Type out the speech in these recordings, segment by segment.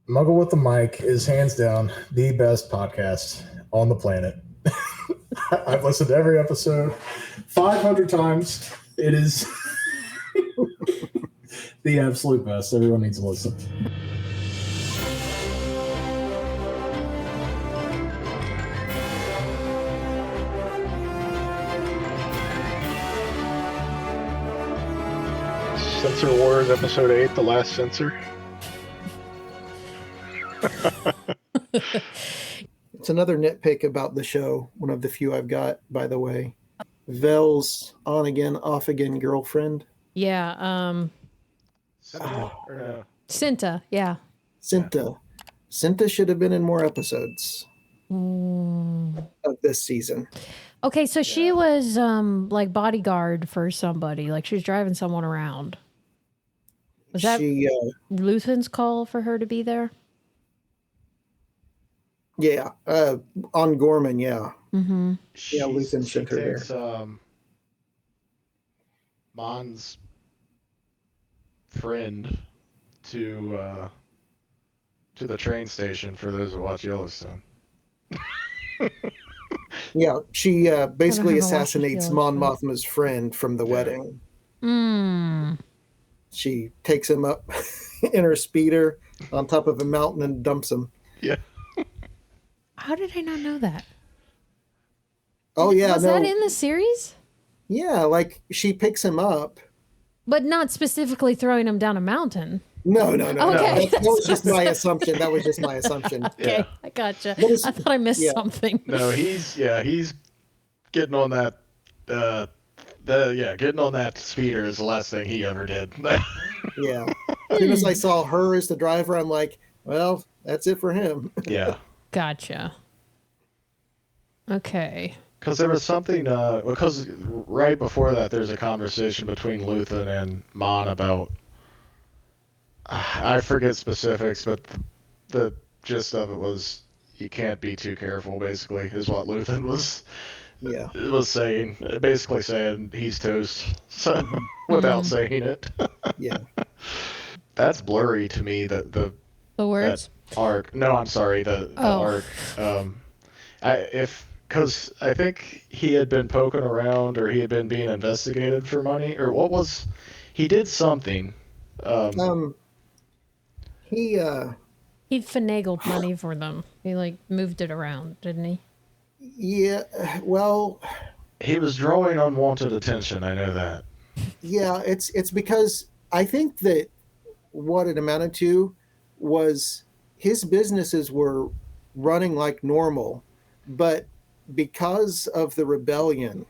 Muggle with the Mic is hands down the best podcast on the planet. I've listened to every episode 500 times. It is the absolute best. Everyone needs to listen. Censor Wars, Episode 8, The Last Censor. It's another nitpick about the show, one of the few I've got, by the way. Vel's on again, off again girlfriend. Yeah, Cinta, yeah. Cinta. Cinta should have been in more episodes of this season. Okay, so she was like bodyguard for somebody, like she was driving someone around. Was that Luthen's call for her to be there? Yeah, on Gorman, yeah. Mm-hmm. Yeah, Luthen shook her takes, Mon's friend to the train station for those who watch Yellowstone. Yeah, she basically assassinates Mon Mothma's friend from the wedding. She takes him up in her speeder on top of a mountain and dumps him. Yeah. How did I not know that? Oh, yeah. Was that in the series? Yeah, like she picks him up. But not specifically throwing him down a mountain. No. Okay. That was just my assumption. Okay, yeah. I gotcha. I thought I missed something. No, he's getting on that getting on that speeder is the last thing he ever did. Yeah. As soon as I saw her as the driver, I'm like, well, that's it for him. Yeah. Gotcha. Okay. Because there was something, because right before that, there's a conversation between Luthen and Mon about, I forget specifics, but the gist of it was you can't be too careful, basically, is what Luthen was saying. Basically saying he's toast, without saying it. Yeah. That's blurry to me, the words? That arc. No, I'm sorry, the arc. Because I think he had been poking around, or he had been being investigated for money, or what was... He did something. He finagled money for them. He, like, moved it around, didn't he? Yeah, well... He was drawing unwanted attention, I know that. Yeah, it's because I think that what it amounted to was his businesses were running like normal, but because of the rebellion,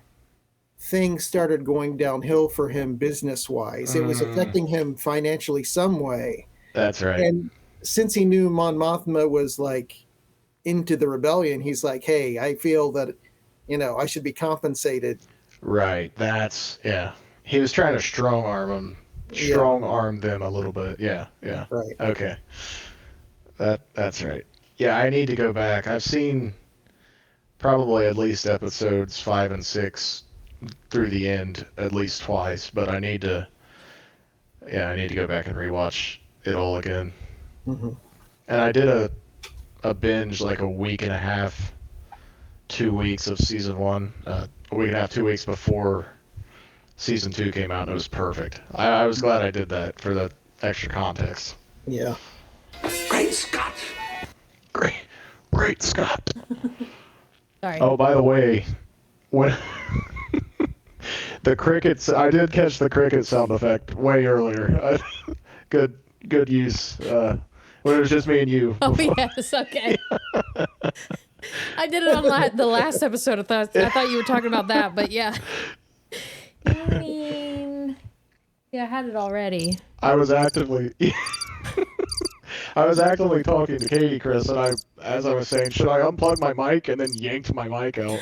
things started going downhill for him business-wise. It was affecting him financially some way. That's right. And since he knew Mon Mothma was like into the rebellion, he's like, hey, I feel that, I should be compensated. Right. He was trying to strong arm them a little bit. Yeah. Right. Okay. That's right. Yeah, I need to go back. I've seen probably at least episodes 5 and 6 through the end at least twice, but I need to go back and rewatch it all again. Mm-hmm. And I did a binge like a week and a half, 2 weeks of season 1, a week and a half, 2 weeks before season 2 came out, and it was perfect. I was glad I did that for the extra context. Yeah. Great Scott! Great Scott! Sorry. Oh, by the way, when the crickets, I did catch the cricket sound effect way earlier. Good use. When it was just me and you. Oh, yes, okay. I did it on the last episode. I thought you were talking about that, but yeah. I mean, I had it already. I was actively talking to Kaiti, Kris, and as I was saying, should I unplug my mic, and then yanked my mic out,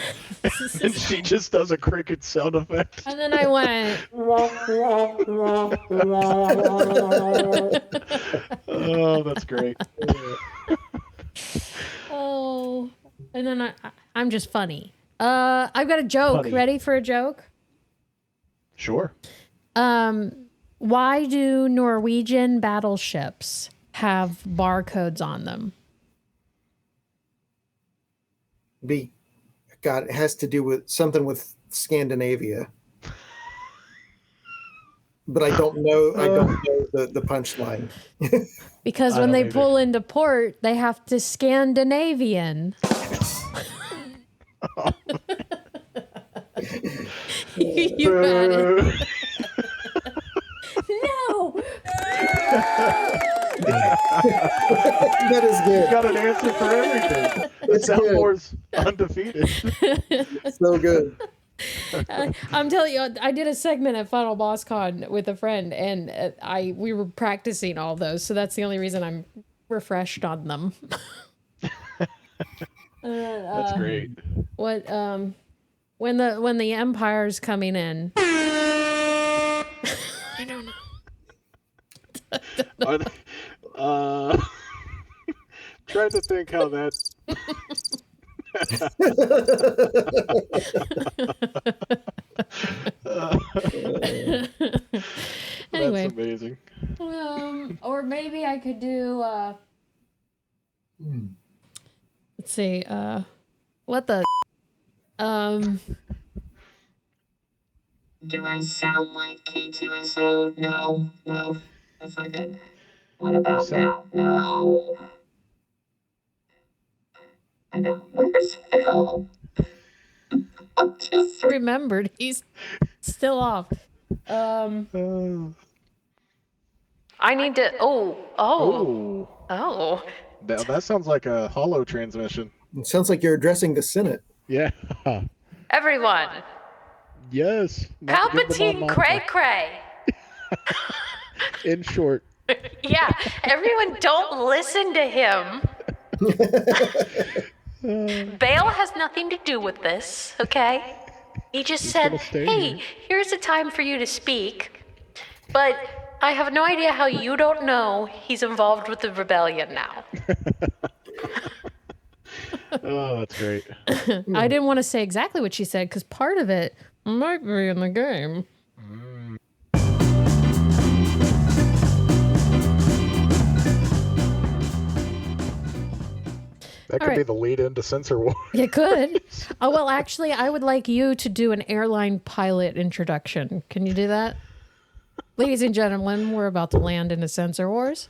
and she just does a cricket sound effect. And then I went. Oh, that's great. Oh, and then I'm just funny. I've got a joke. Funny. Ready for a joke? Sure. Why do Norwegian battleships have barcodes on them? God, it has to do with something with Scandinavia. But I don't know. I don't know the punchline. Because I when don't they either. pull into port, they have to Scandinavian. You had it. No. That is You good. got an answer for everything. The It's good. soundboard's undefeated. So good. I'm telling you, I did a segment at Final Boss Con with a friend, and we were practicing all those, so that's the only reason I'm refreshed on them. That's great. What when the Empire's coming in? I don't know. Are they, trying to think how that. Anyway, That's amazing. or maybe I could do. Let's see. What the? Do I sound like K2SO? No, no, that's not good. What about now? No. I know. Where's Phil? Remembered, he's still off. I need to. Oh. That sounds like a hollow transmission. It sounds like you're addressing the Senate. Yeah. Everyone, Yes. Not to give them Palpatine, all cray monitor. cray. In short. Yeah, everyone, don't listen to him. Bale has nothing to do with this, okay? He just said, gonna stay hey, here." here's a time for you to speak, but I have no idea how you don't know he's involved with the rebellion now. Oh, that's great. I didn't want to say exactly what she said because part of it might be in the game. That could All be right. the lead into Censor Wars. You could. Oh, well, actually, I would like you to do an airline pilot introduction. Can you do that? Ladies and gentlemen, we're about to land into Censor Wars.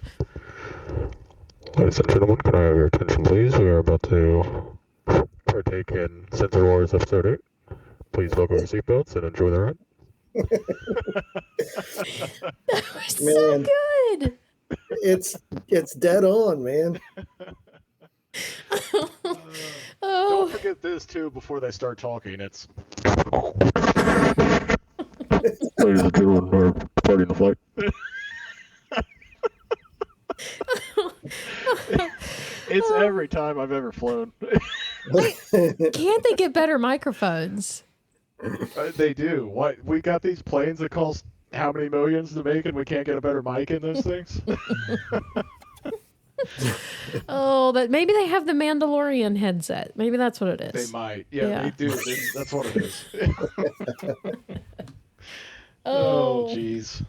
Ladies and gentlemen, can I have your attention, please? We are about to partake in Censor Wars Episode 8. Please buckle your seatbelts and enjoy the ride. That was so Man. good. It's dead on, man. Oh, Don't forget this, too, before they start talking. It's... Ladies and gentlemen, we're departing the flight. It's every time I've ever flown. can't they get better microphones? They do. What? We got these planes that cost how many millions to make, and we can't get a better mic in those things? Oh, that maybe they have the Mandalorian headset. Maybe that's what it is. They might. Yeah, they do. That's what it is. Oh, jeez.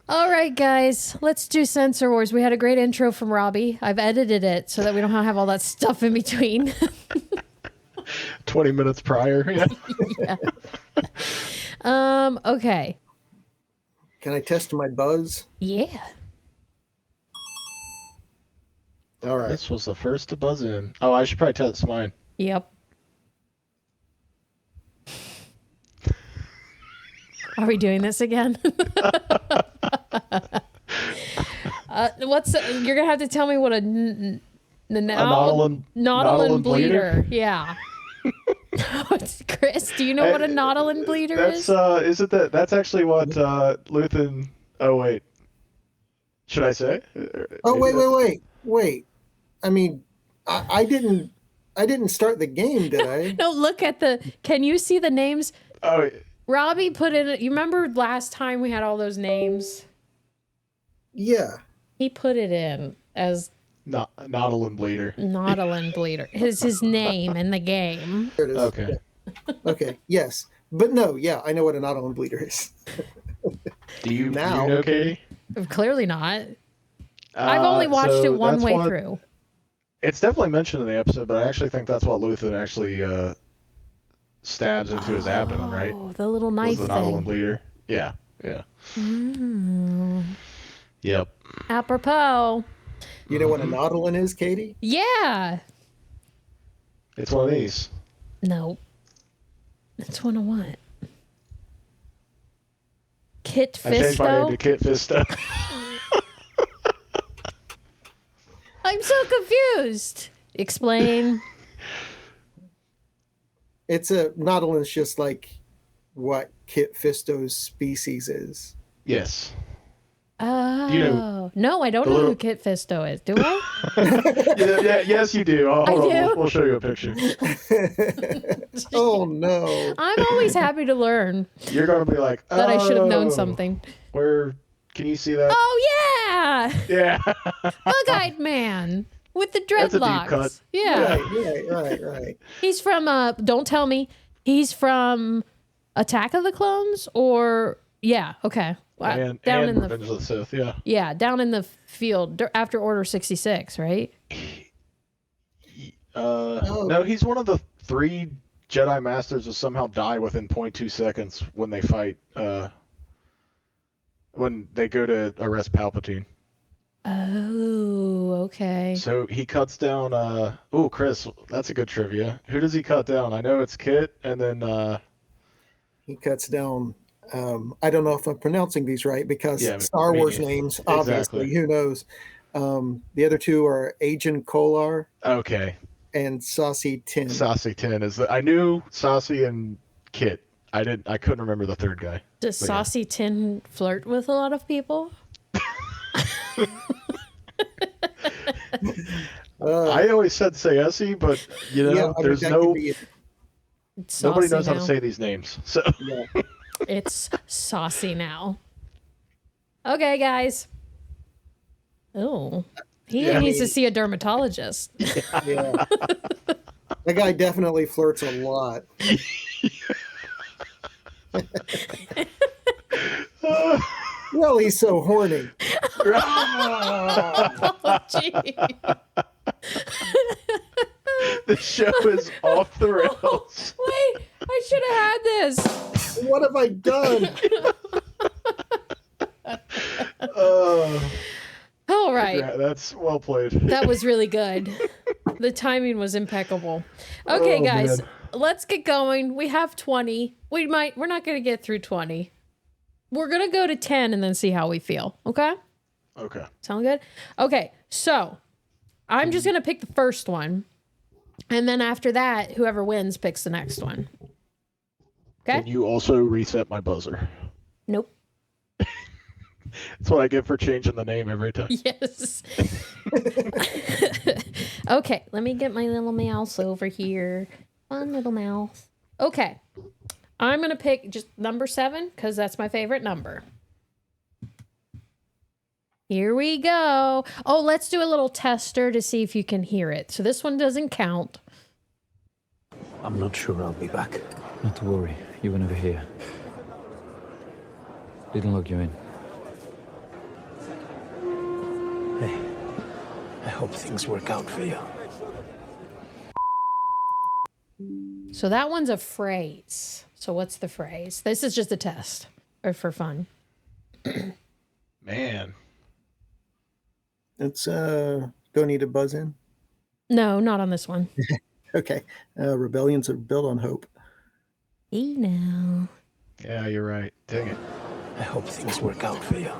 All right, guys, let's do Censor Wars. We had a great intro from Robbie. I've edited it so that we don't have all that stuff in between. 20 minutes prior. Yeah. Yeah. Okay. Can I test my buzz? Yeah. All right. This was the first to buzz in. Oh, I should probably test mine. Yep. Are we doing this again? You're gonna have to tell me what a nautilin bleeder. Yeah. Chris, do you know what a nautilin bleeder is? Is it that? That's actually what Luthen. Oh wait. Should I say? Oh, wait. I mean, I didn't start the game, did I? No, look at can you see the names? Oh. Robbie put in, you remember last time we had all those names? Yeah. He put it in as Nautilin bleeder. nautilin bleeder. His name in the game. There it is. Okay. Okay. Yes. But no, yeah, I know what a nautilin bleeder is. Do you Now- know, Katie? Clearly not. I've only watched so it one that's way what- through. It's definitely mentioned in the episode, but I actually think that's what Luthen actually stabs into his abdomen, right? Oh, the little Was knife the Nautilus thing. bleeder? Yeah, yeah. Mm. Yep. Apropos. You know what a nautilin is, Katie? Yeah. It's one of these. No. It's one of what? Kit I changed my name to Fisto? Kit Fisto. I'm so confused. Explain. It's a nautilin's just like what Kit Fisto's species is. Yes. Oh. You know, no, I don't the know little- who Kit Fisto is. Do I? Yes, you do. I Hold on, do? We'll show you a picture. Oh no. I'm always happy to learn You're gonna be like, that I should have known "Oh, something. Where? Can you see that? Oh, yeah. Yeah. Bug-eyed man with the That's a deep dreadlocks. cut. Yeah. Right. He's from, don't tell me, he's from Attack of the Clones or, yeah, okay. And down in the Revenge of the Sith. Yeah. Yeah, down in the field after Order 66, right? No, he's one of the 3 Jedi Masters who somehow die within 0.2 seconds when they fight. When they go to arrest Palpatine. Oh, okay. So he cuts down. Oh, Chris, that's a good trivia. Who does he cut down? I know it's Kit, and then. He cuts down. I don't know if I'm pronouncing these right because Yeah, Star me Wars neither. names, obviously. Exactly. Who knows? The other 2 are Agent Kolar Okay, and Saucy Tin. Saucy 10 is the. I knew Saucy and Kit. I couldn't remember the third guy. Does But yeah. Saucy Tin flirt with a lot of people? I always said Sayesi, but you know, yeah, I mean, there's that no. could be it. It's Nobody saucy knows how to now. say these names. So Yeah. It's saucy now. Okay, guys. Oh, he Yeah. needs to see a dermatologist. Yeah. That guy definitely flirts a lot. Well, he's so horny. Oh, gee. the show is off the rails. Wait, I should have had this. What have I done? All right. Yeah, that's well played. That was really good. The timing was impeccable. Okay, Oh, guys, man. let's get going. We have 20. We're not going to get through 20. We're going to go to 10 and then see how we feel. Okay? Okay. Sound good? Okay, so I'm just going to pick the first one. And then after that, whoever wins picks the next one. Okay? Can you also reset my buzzer? Nope. That's what I get for changing the name every time. Yes. Okay, let me get my little mouse over here. Fun little mouse. Okay. I'm going to pick just number 7 because that's my favorite number. Here we go. Oh, let's do a little tester to see if you can hear it. So this one doesn't count. I'm not sure I'll be back. Not to worry. You were never here. Didn't lock you in. Hey, I hope things work out for you. So that one's a phrase. So what's the phrase? This is just a test or for fun. Man. It's don't need to buzz in. No, not on this one. Okay. Rebellions are built on hope. Hey now. Yeah, you're right. Dang it. I hope things work out for you.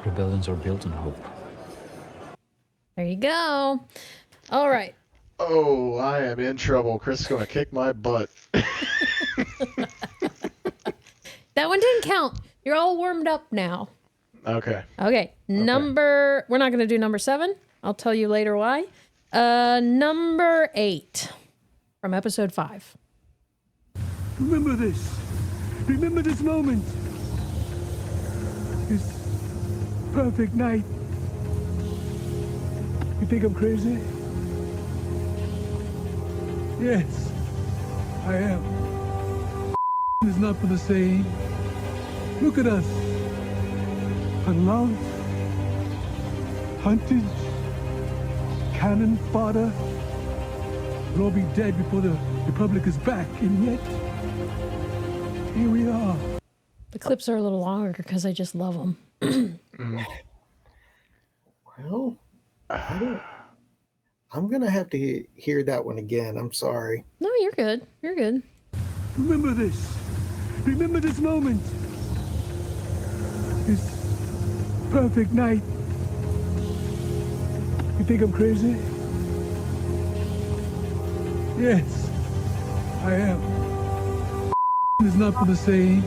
Rebellions are built on hope. There you go. All right. Oh, I am in trouble. Chris is going to kick my butt. That one didn't count. You're all warmed up now. Okay. Okay. We're not going to do number 7. I'll tell you later why. Number 8 from episode 5. Remember this. Remember this moment. This perfect night. You think I'm crazy? Yes, I am. It's not for the same. Look at us. Unloved, hunted, cannon fodder. We'll all be dead before the Republic is back, and yet, here we are. The clips are a little longer because I just love them. Well, I'm going to have to hear that one again. I'm sorry. No, you're good. You're good. Remember this. Remember this moment. This perfect night. You think I'm crazy? Yes, I am. Is not for the same.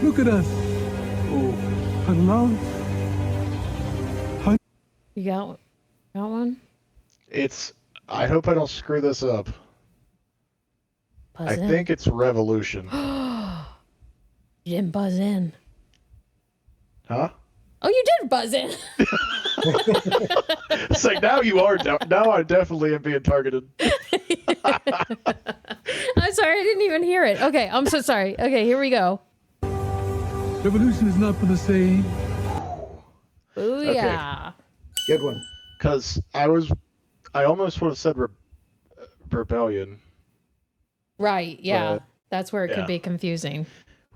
Look at us. Oh, unloved. You got one? I hope I don't screw this up. Buzz I in. think it's Revolution. You didn't buzz in. Huh? Oh, you did buzz in. It's like, now you are. Now I definitely am being targeted. I'm sorry, I didn't even hear it. Okay, I'm so sorry. Okay, here we go. Revolution is not for the same. Ooh, Okay. yeah. Good one. Because I almost would have said Rebellion. Right, yeah. But, That's where it could yeah. be confusing.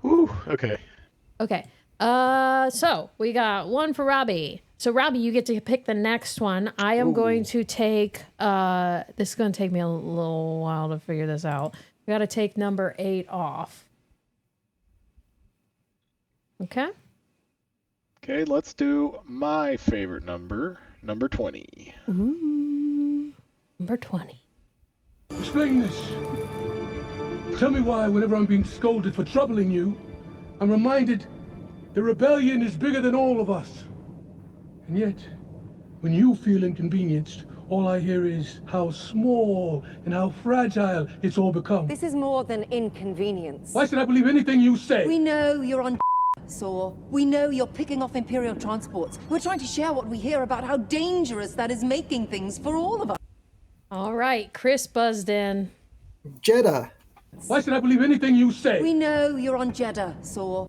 Whew, okay. Okay. So we got one for Robbie. So Robbie, you get to pick the next one. I am going to take this is going to take me a little while to figure this out. We got to take number 8 off. Okay? Okay, let's do my favorite number 20. Ooh. Number 20. Explain this. Tell me why, whenever I'm being scolded for troubling you, I'm reminded the rebellion is bigger than all of us. And yet, when you feel inconvenienced, all I hear is how small and how fragile it's all become. This is more than inconvenience. Why should I believe anything you say? We know you're on Saw. We know you're picking off Imperial transports. We're trying to share what we hear about how dangerous that is making things for all of us. All right, Kris buzzed in. Jeddah. Why should I believe anything you say? We know you're on Jeddah, Saw.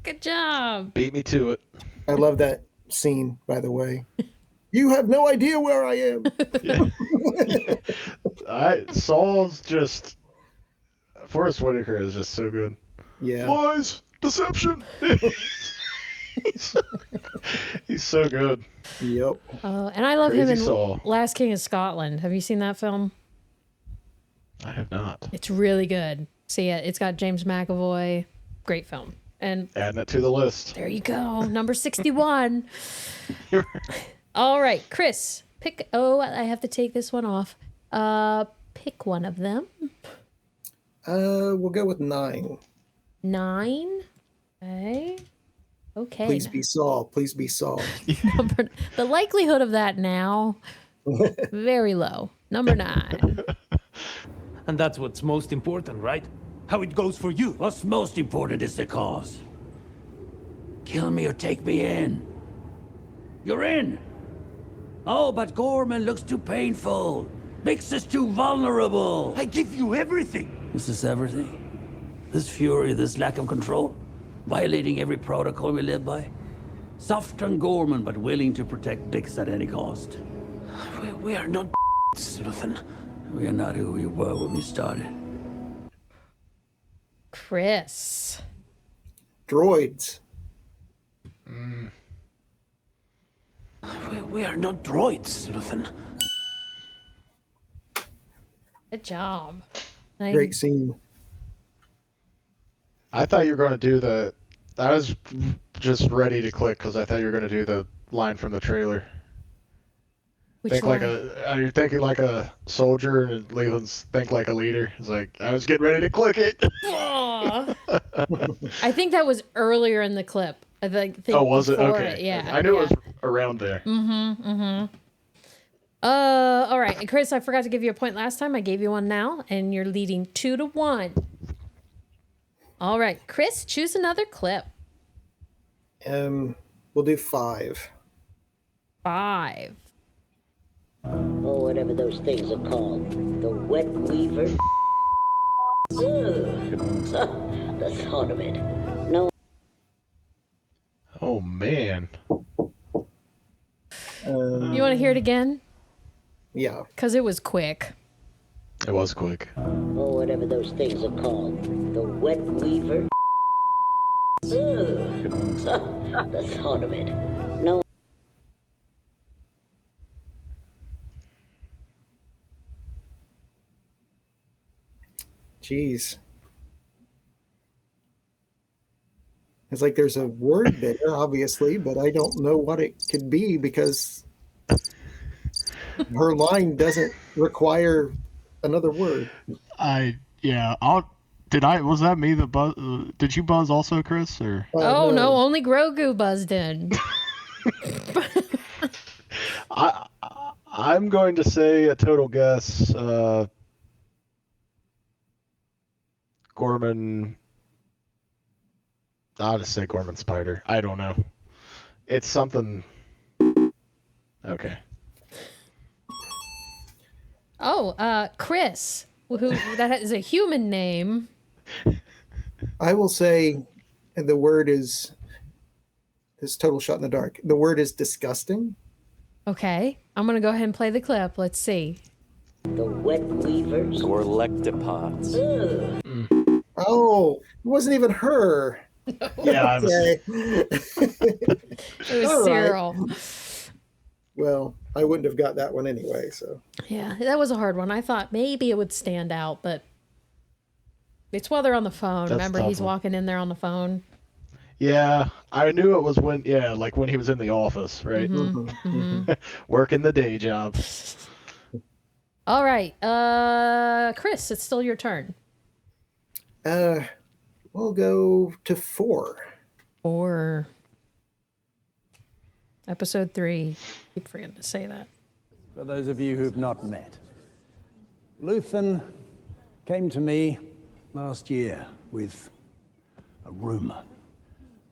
Good job. Beat me to it. I love that scene, by the way. You have no idea where I am. Saul's just... Forrest Whitaker is just so good. Yeah. Lies! Deception! He's so good. Yep. And I love him Crazy in Saul. Last King of Scotland. Have you seen that film? I have not. It's really good. See it. It's got James McAvoy. Great film. And Adding it to the list. there you go. Number 61. All right, Kris. Pick. Oh, I have to take this one off. Pick one of them. We'll go with 9. 9. Okay. Okay. Please be Saul. Please be Saul. The likelihood of that now, very low. Number 9. And that's what's most important, right? How it goes for you. What's most important is the cause. Kill me or take me in. You're in. Oh, but Gorman looks too painful. Makes us too vulnerable. I give you everything. Is this everything? This fury, this lack of control? Violating every protocol we live by? Soft on Gorman, but willing to protect Bix at any cost. We are not Luthen. We are not who we were when we started. Kris. Droids. We are not droids, Luthen. Good job. Great scene. I thought you were going to do the... I was just ready to click because I thought you were going to do the line from the trailer. Which Think one? like a... You're thinking like a soldier and Leland's think like a leader. It's like, I was getting ready to click it. Aw. I think that was earlier in the clip. I think Oh, was it? before Okay. Yeah. I knew yeah. it was around there. All right. And Kris, I forgot to give you a point last time. I gave you one now, and you're leading 2-1. All right, Kris, choose another clip. We'll do 5. 5. Or whatever those things are called. The wet weaver. Ugh. The thought of it. No. Oh, man. You want to hear it again? Yeah. Because it was quick. It was quick. Or whatever those things are called. The wet weaver. Ugh. The thought of it. No. Jeez. It's like there's a word there, obviously, but I don't know what it could be because her line doesn't require another word. Was that me that buzz? Did you buzz also, Chris? Or Oh, no, only Grogu buzzed in. I'm going to say a total guess. Gorman. I'll just say Gorman Spider. I don't know. It's something. Okay. Oh, Kris, who that is a human name. I will say the word is this total shot in the dark. The word is disgusting. Okay, I'm gonna go ahead and play the clip. Let's see. The wet weavers. Or lectopods. Oh, it wasn't even her. Yeah, Okay. It was All right. Cyril. Well, I wouldn't have got that one anyway, so. Yeah, that was a hard one. I thought maybe it would stand out, but it's while they're on the phone. That's Remember, a tough he's one. walking in there on the phone. Yeah, I knew it was when he was in the office, right? Working the day job. All right, Kris, it's still your turn. We'll go to 4. 4. Episode 3. Keep forgetting to say that. For those of you who've not met, Luthen came to me last year with a rumor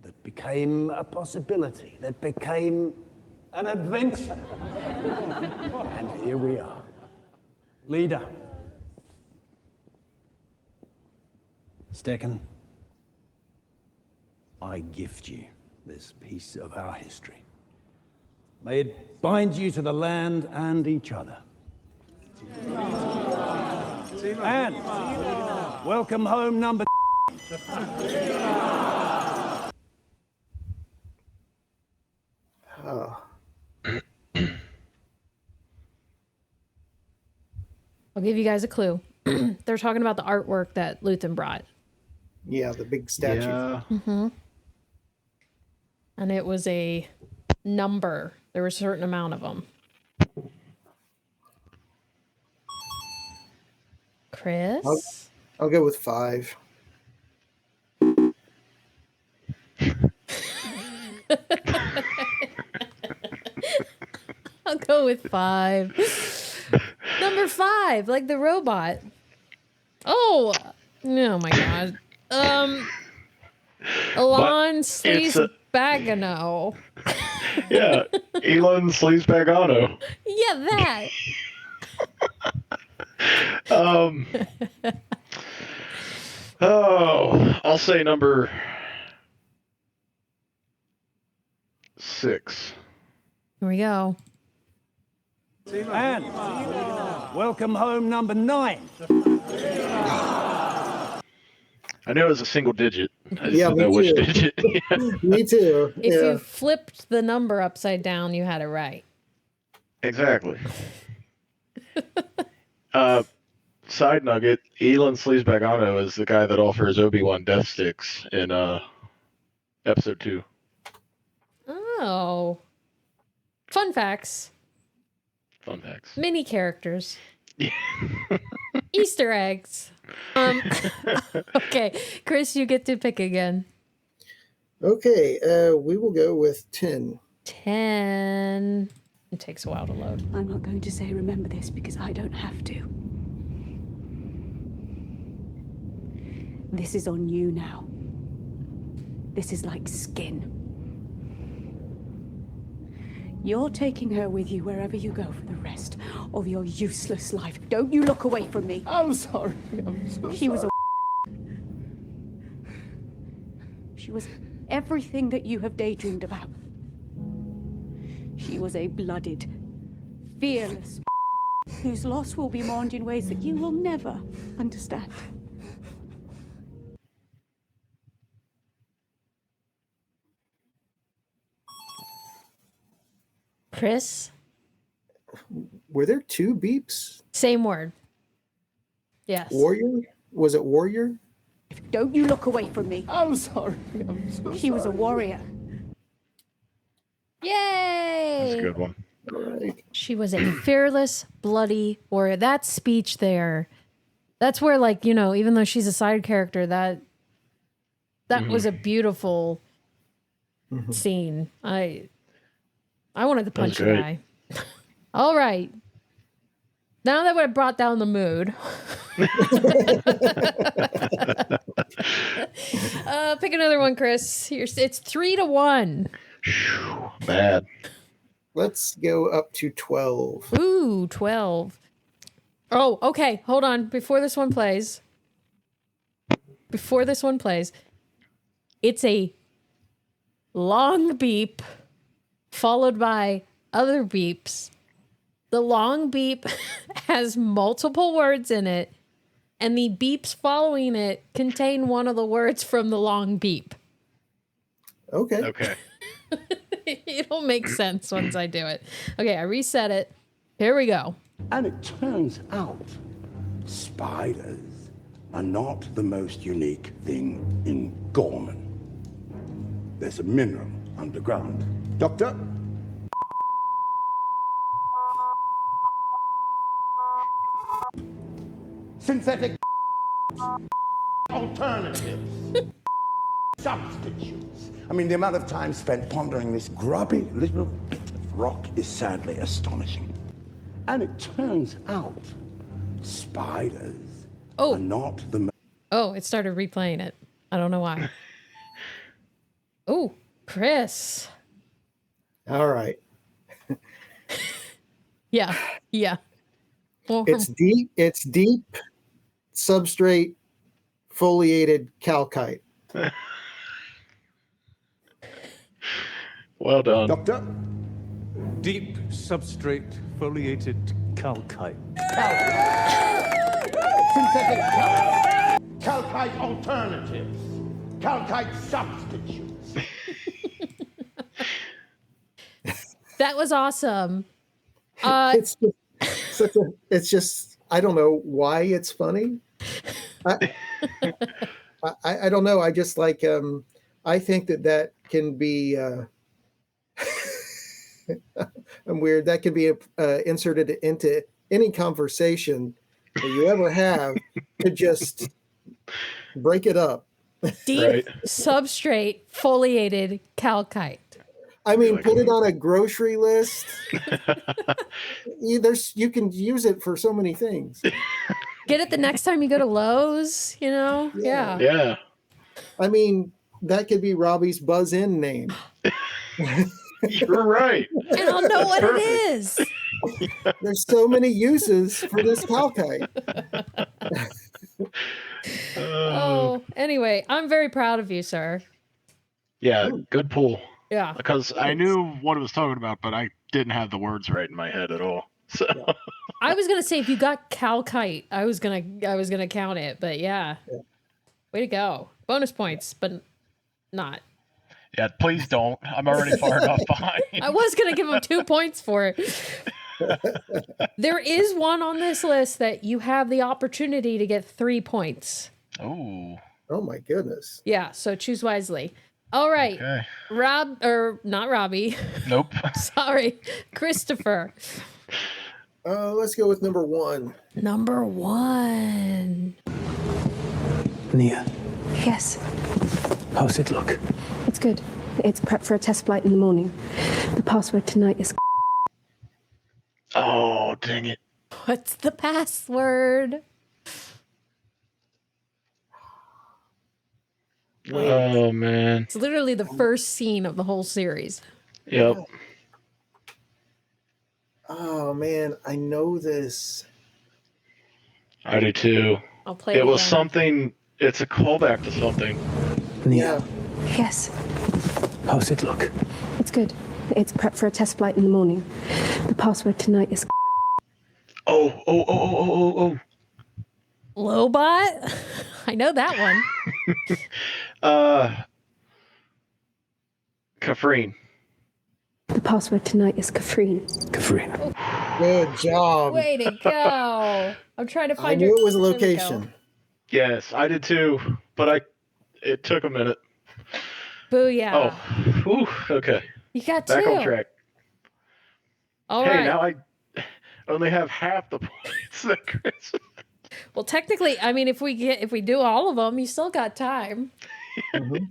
that became a possibility, that became an adventure. And here we are. Leader. Stecken, I gift you this piece of our history. May it bind you to the land and each other. And welcome home number. Oh. I'll give you guys a clue. They're talking about the artwork that Luthen brought. Yeah, the big statue. Yeah. And it was a number. There were a certain amount of them. Kris? I'll go with 5. I'll go with 5. Number 5, like the robot. Oh my god. Elon Sleaze-Bagano. Yeah, Elon Sleaze-Bagano. Yeah, that. I'll say number 6. Here we go. And welcome home number 9. I knew it was a single digit. I just Yeah, didn't me know which too. digit. Me too. If Yeah. you flipped the number upside down, you had it right. Exactly. Side nugget, Elon Sleaze-Bagano is the guy that offers Obi-Wan death sticks in episode 2. Oh. Fun facts. Fun facts. Mini characters. Easter eggs. Okay, Kris, you get to pick again. Okay, we will go with 10. 10. It takes a while to load. I'm not going to say remember this because I don't have to. This is on you now. This is like skin. You're taking her with you wherever you go for the rest of your useless life. Don't you look away from me. I'm sorry. I'm so She was a She was everything that you have daydreamed about. She was a blooded, fearless whose loss will be mourned in ways that you will never understand. Kris? Were there 2 beeps? Same word. Yes. Warrior? Was it warrior? Don't you look away from me. I'm sorry. I'm so She was a warrior. Yay! That's a good one. All right. She was a fearless, bloody warrior. That speech there, that's where, like, you know, even though she's a side character, that was a beautiful scene. I wanted to punch the guy. All right. Now that we've brought down the mood, pick another one, Kris. It's 3-1. Bad. Let's go up to 12. Ooh, 12. Oh, okay. Hold on. Before this one plays, it's a long beep followed by other beeps. The long beep has multiple words in it, and the beeps following it contain one of the words from the long beep. Okay. Okay. It'll make sense once I do it. Okay, I reset it. Here we go. And it turns out spiders are not the most unique thing in Gorman. There's a mineral underground. Doctor? Synthetic alternatives. Substitutes. I mean, the amount of time spent pondering this grubby little bit of rock is sadly astonishing. And it turns out spiders are not the... Oh, it started replaying it. I don't know why. Oh, Kris. All right. Yeah. It's deep substrate foliated calcite. Well done. Doctor? Deep substrate foliated calcite. Synthetic calcite alternatives. Calcite substitutes. That was awesome. It's just I don't know why it's funny. I don't know. I just like I think that can be I'm weird. That can be inserted into any conversation that you ever have to just break it up. Deep substrate foliated calcite. I mean, put it on a grocery list. You can use it for so many things. Get it the next time you go to Lowe's, you know? Yeah. Yeah. I mean, that could be Robbie's Buzz In name. You're right. And I'll know what it is. There's so many uses for this calcite. Oh, anyway, I'm very proud of you, sir. Yeah, good pull. Yeah. Because I knew what it was talking about, but I didn't have the words right in my head at all. So I was gonna say if you got calcite, I was gonna count it, but yeah. Way to go. Bonus points, but not. yeah, please don't. I'm already far enough behind. I was gonna give him 2 points for it. There is one on this list that you have the opportunity to get 3 points. Oh. Oh my goodness. Yeah, so choose wisely. All right. Okay. Not Robbie. Nope. Sorry. Christopher. Let's go with number 1. Number 1. Nia, Yes, how's it look? it's good. It's prep for a test flight in the morning. The password tonight is... Oh, dang it. What's the password? Oh, man. It's literally the first scene of the whole series. Yep. Oh man, I know this. I do too. I'll play it was again. something, it's a callback to something. Nia, Yes, how's it look? it's good. It's prep for a test flight in the morning. The password tonight is... Oh. Lobot? I know that one. Kafrine. The password tonight is Kafrine. Kafrine. Good job. Way to go. I'm trying to find I knew your... it was a There we go. location. Yes, I did too, but it took a minute. Booyah. Oh, ooh, okay. You got Back two. on track. All hey, right. now I only have half the points that Kris. Well, technically, I mean, if we do all of them, you still got time.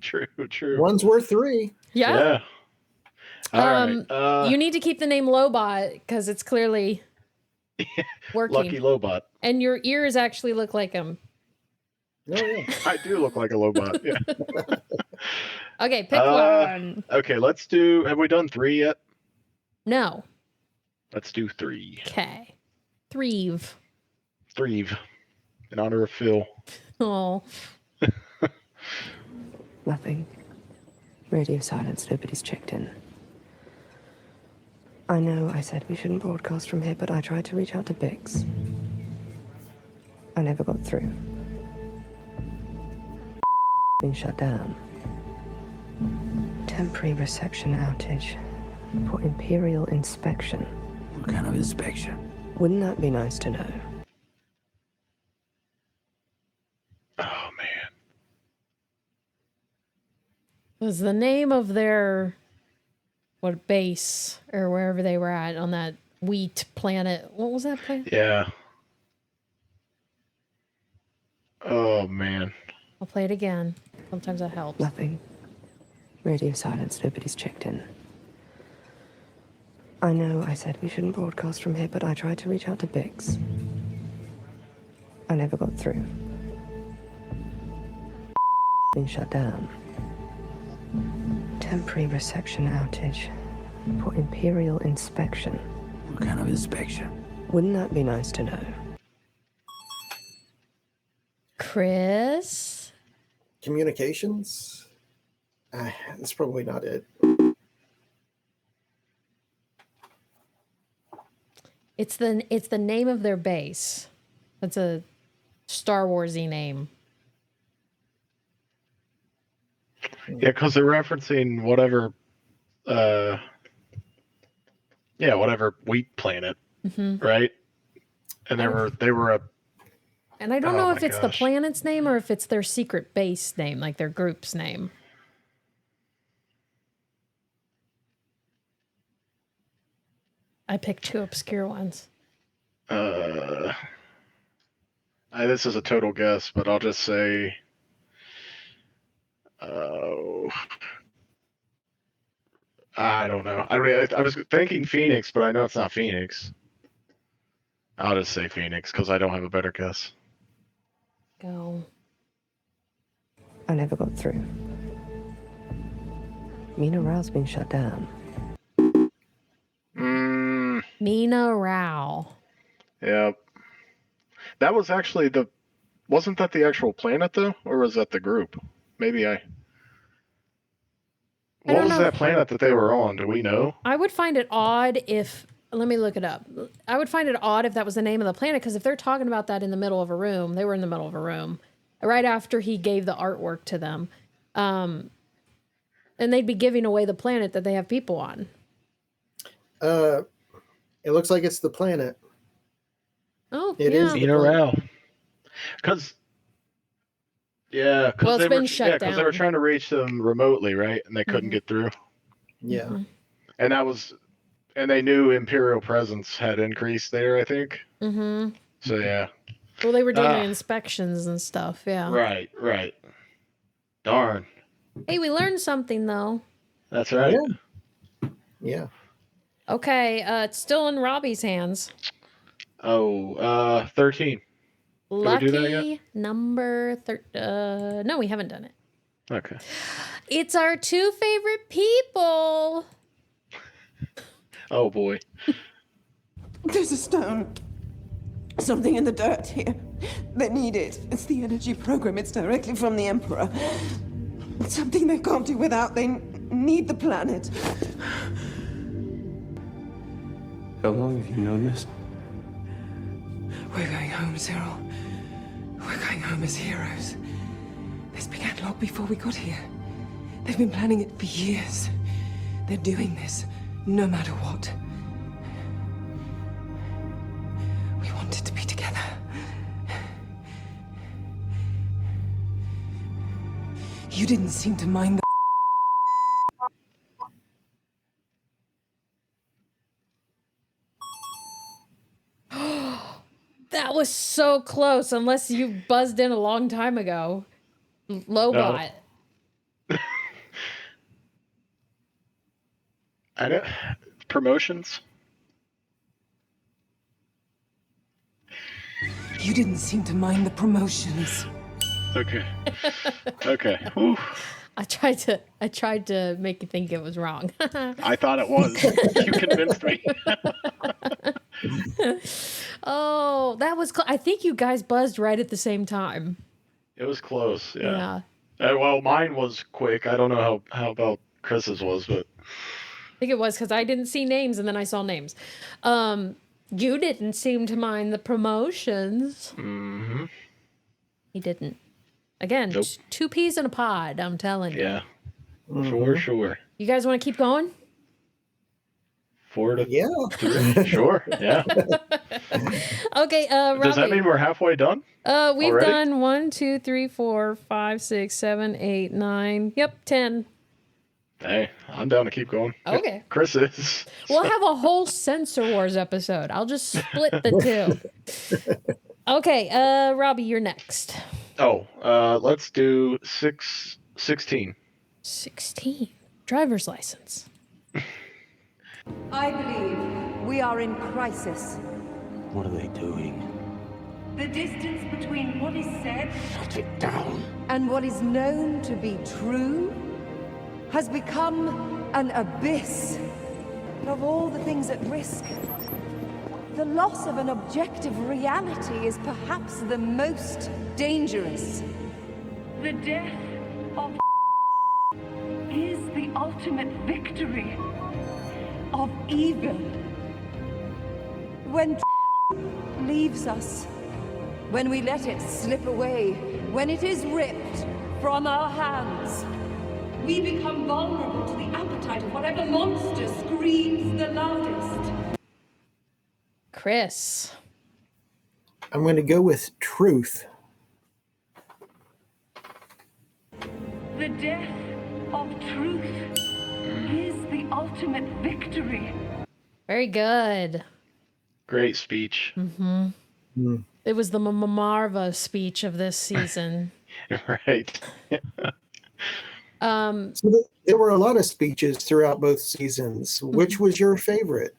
True. One's worth 3. Yeah. All right. You need to keep the name Lobot because it's clearly working. Lucky Lobot. And your ears actually look like him. Oh, yeah. I do look like a Lobot. Yeah. Okay, pick one. Okay, let's do. Have we done 3 yet? No. Let's do 3. Okay. Threve. In honor of Phil. Oh. Nothing. Radio silence, nobody's checked in. I know I said we shouldn't broadcast from here, but I tried to reach out to Bix. I never got through. Been shut down. Temporary reception outage for Imperial inspection. What kind of inspection? Wouldn't that be nice to know? Oh, man. Was the name of their base or wherever they were at on that wheat planet? What was that planet? Yeah. Oh, man. I'll play it again. Sometimes that helps. Nothing. Radio silence, nobody's checked in. I know I said we shouldn't broadcast from here, but I tried to reach out to Bix. I never got through. Been shut down. Temporary reception outage for Imperial inspection. What kind of inspection? Wouldn't that be nice to know? Kris? Communications? That's probably not it. It's the name of their base. That's a Star Wars-y name. Yeah, because they're referencing whatever, whatever wheat planet, right? And they were a. And I don't know if it's the gosh. planet's name or if it's their secret base name, like their group's name. I picked 2 obscure ones. This is a total guess, but I'll just say. Oh. I don't know. I was thinking Phoenix, but I know it's not Phoenix. I'll just say Phoenix because I don't have a better guess. Go. I never got through. Mina Rao's been shut down. Mina Rao. Yep. That was actually wasn't that the actual planet though? Or was that the group? Maybe I what was know. that planet that they were on? Do we know? I would find it odd if, let me look it up. I would find it odd if that was the name of the planet, because if they're talking about that in the middle of a room, they were in the middle of a room, right after he gave the artwork to them. And they'd be giving away the planet that they have people on. It looks like it's the planet. Oh, It yeah. is. Mina Rao. Because Well, it's been shut because they were down. trying to reach them remotely, right? And they couldn't get through. Yeah. And and they knew Imperial presence had increased there, I think. Mm-hmm. So yeah. Well, they were doing inspections and stuff, yeah. Right. Darn. Hey, we learned something, though. That's right. Yeah. Okay, it's still in Robbie's hands. 13. Did we do that yet? Lucky number no, we haven't done it. Okay. It's our 2 favorite people. Oh boy. There's a stone. Something in the dirt here. They need it. It's the energy program. It's directly from the Emperor. It's something they can't do without. They need the planet. How long have you known this? We're going home, Cyril. We're going home as heroes. This began long before we got here. They've been planning it for years. They're doing this no matter what. We wanted to be together. You didn't seem to mind the... That was so close, unless you buzzed in a long time ago. Lobot. I know. Promotions? You didn't seem to mind the promotions. Okay. Okay. Whew. I tried to make you think it was wrong. I thought it was. You convinced me. Oh, that was I think you guys buzzed right at the same time. It was close, Yeah. Well, mine was quick. I don't know how about Chris's was, but... I think it was because I didn't see names and then I saw names. You didn't seem to mind the promotions. Mm-hmm. He didn't. Again, Nope. two peas in a pod, I'm telling you. Yeah. For sure. You guys want to keep going? 4 to Yeah. 3. Sure. Yeah. Okay, Robbie. Does that mean we're halfway done? We've already? done 1, 2, 3, 4, 5, 6, 7, 8, 9. Yep, 10. Hey, I'm down to keep going. Okay. Chris is. We'll have a whole Censor Wars episode. I'll just split the two. Okay, Robbie, you're next. Oh, let's do 16. 16. Driver's license. I believe we are in crisis. What are they doing? The distance between what is said Shut it down. and what is known to be true has become an abyss. Of all the things at risk, the loss of an objective reality is perhaps the most dangerous. The death of is the ultimate victory of evil. When leaves us, when we let it slip away, when it is ripped from our hands, we become vulnerable to the appetite of whatever monster screams the loudest. Chris. I'm going to go with truth. The death of truth is the ultimate victory. Very good. Great speech. Mm-hmm. It was the Marva speech of this season. Right. So there were a lot of speeches throughout both seasons. Which was your favorite?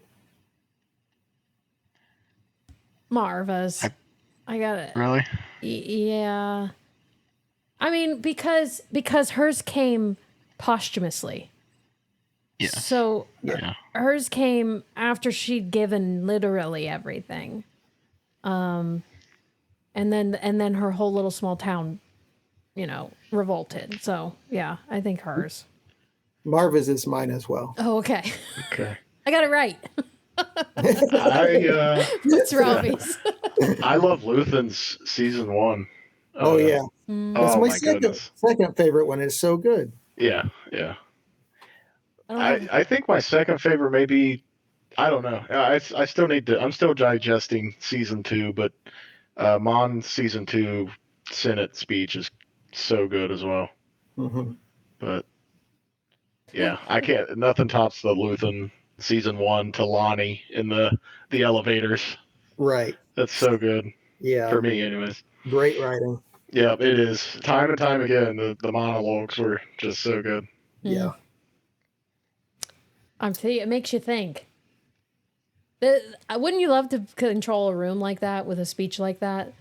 Marva's. I got it. Really? Yeah. I mean, because hers came posthumously. Yeah. So hers came after she'd given literally everything. And then her whole little small town, revolted. So yeah, I think hers. Marva's is mine as well. Oh, okay. Okay. I got it right. That's Robbie's. I love Luthen's season 1. Oh yeah. That's Oh my my goodness. second favorite one. Is so good. Yeah. I think my second favorite maybe, I don't know. I still need to. I'm still digesting season 2, but Mon season 2 Senate speech is so good as well. Mm-hmm. But yeah, I can't. Nothing tops the Luthen season 1 to Lonnie in the elevators. Right. That's so good. Yeah. For me, anyways. Great writing. Yeah, it is. Time and time again, the monologues were just so good. Yeah. I'm telling you, it makes you think. Wouldn't you love to control a room like that with a speech like that?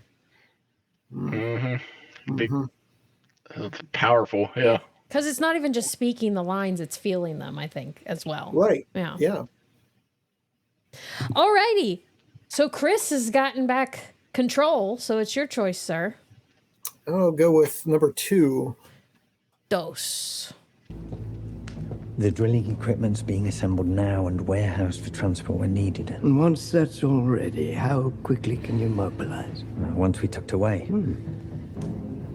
Mm-hmm. It's powerful, yeah. Because it's not even just speaking the lines, it's feeling them, I think, as well. Right. Yeah. Yeah. Alrighty. So Chris has gotten back control, so it's your choice, sir. I'll go with number 2. Dose. The drilling equipment's being assembled now and warehoused for transport when needed. And once that's all ready, how quickly can you mobilize? Once we tucked away.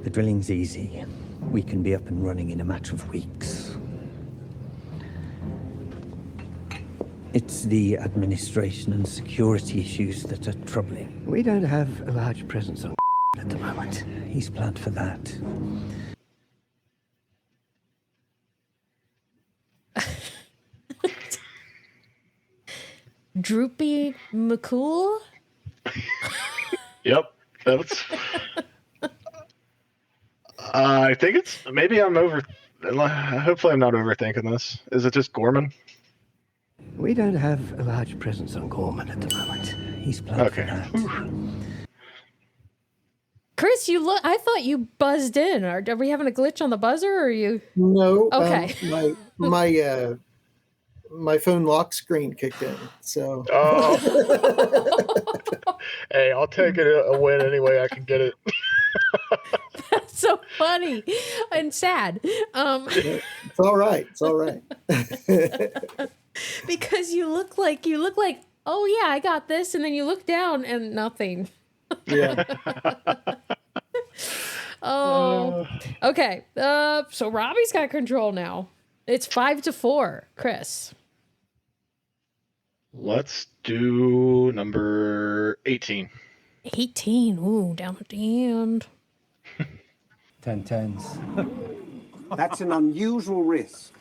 The drilling's easy. We can be up and running in a matter of weeks. It's the administration and security issues that are troubling. We don't have a large presence on at the moment. He's planned for that. Droopy McCool? Yep, that's. I think it's maybe I'm over. Hopefully, I'm not overthinking this. Is it just Gorman? We don't have a large presence on Gorman at the moment. He's planned for that. Kris, you look. I thought you buzzed in. Are we having a glitch on the buzzer, or are you? No. Okay. My phone lock screen kicked in. So. Oh. Hey, I'll take it a win any way I can get it. That's so funny and sad. It's all right. It's all right. Because you look like, oh yeah, I got this, and then you look down and nothing. Yeah. Oh. Okay. So Robbie's got control now. It's 5-4, Kris. Let's do number 18. 18. Ooh, down at the end. 10 tens. That's an unusual risk.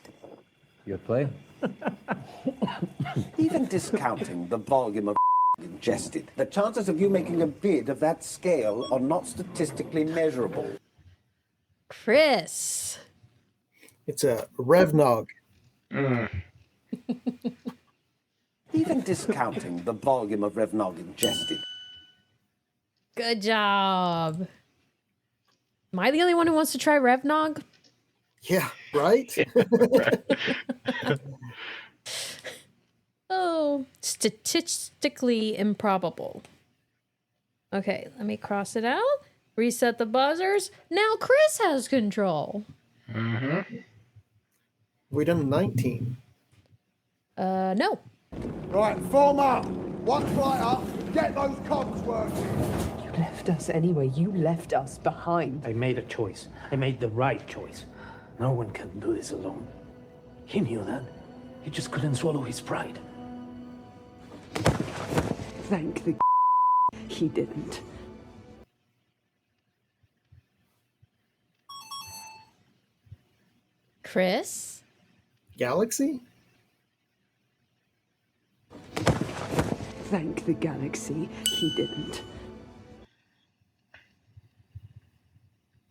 Your play? Even discounting the volume of ingested, the chances of you making a bid of that scale are not statistically measurable. Kris. It's a Revnog. Even discounting the volume of Revnog ingested. Good job. Am I the only one who wants to try Revnog? Yeah, right? Oh, statistically improbable. Okay, let me cross it out. Reset the buzzers. Now Kris has control. Mm-hmm. We done 19. No. Right, form up. One flight up. Get those cogs working. You left us anyway. You left us behind. I made a choice. I made the right choice. No one can do this alone. He knew that. He just couldn't swallow his pride. Thank the he didn't. Kris? Galaxy? Thank the galaxy he didn't.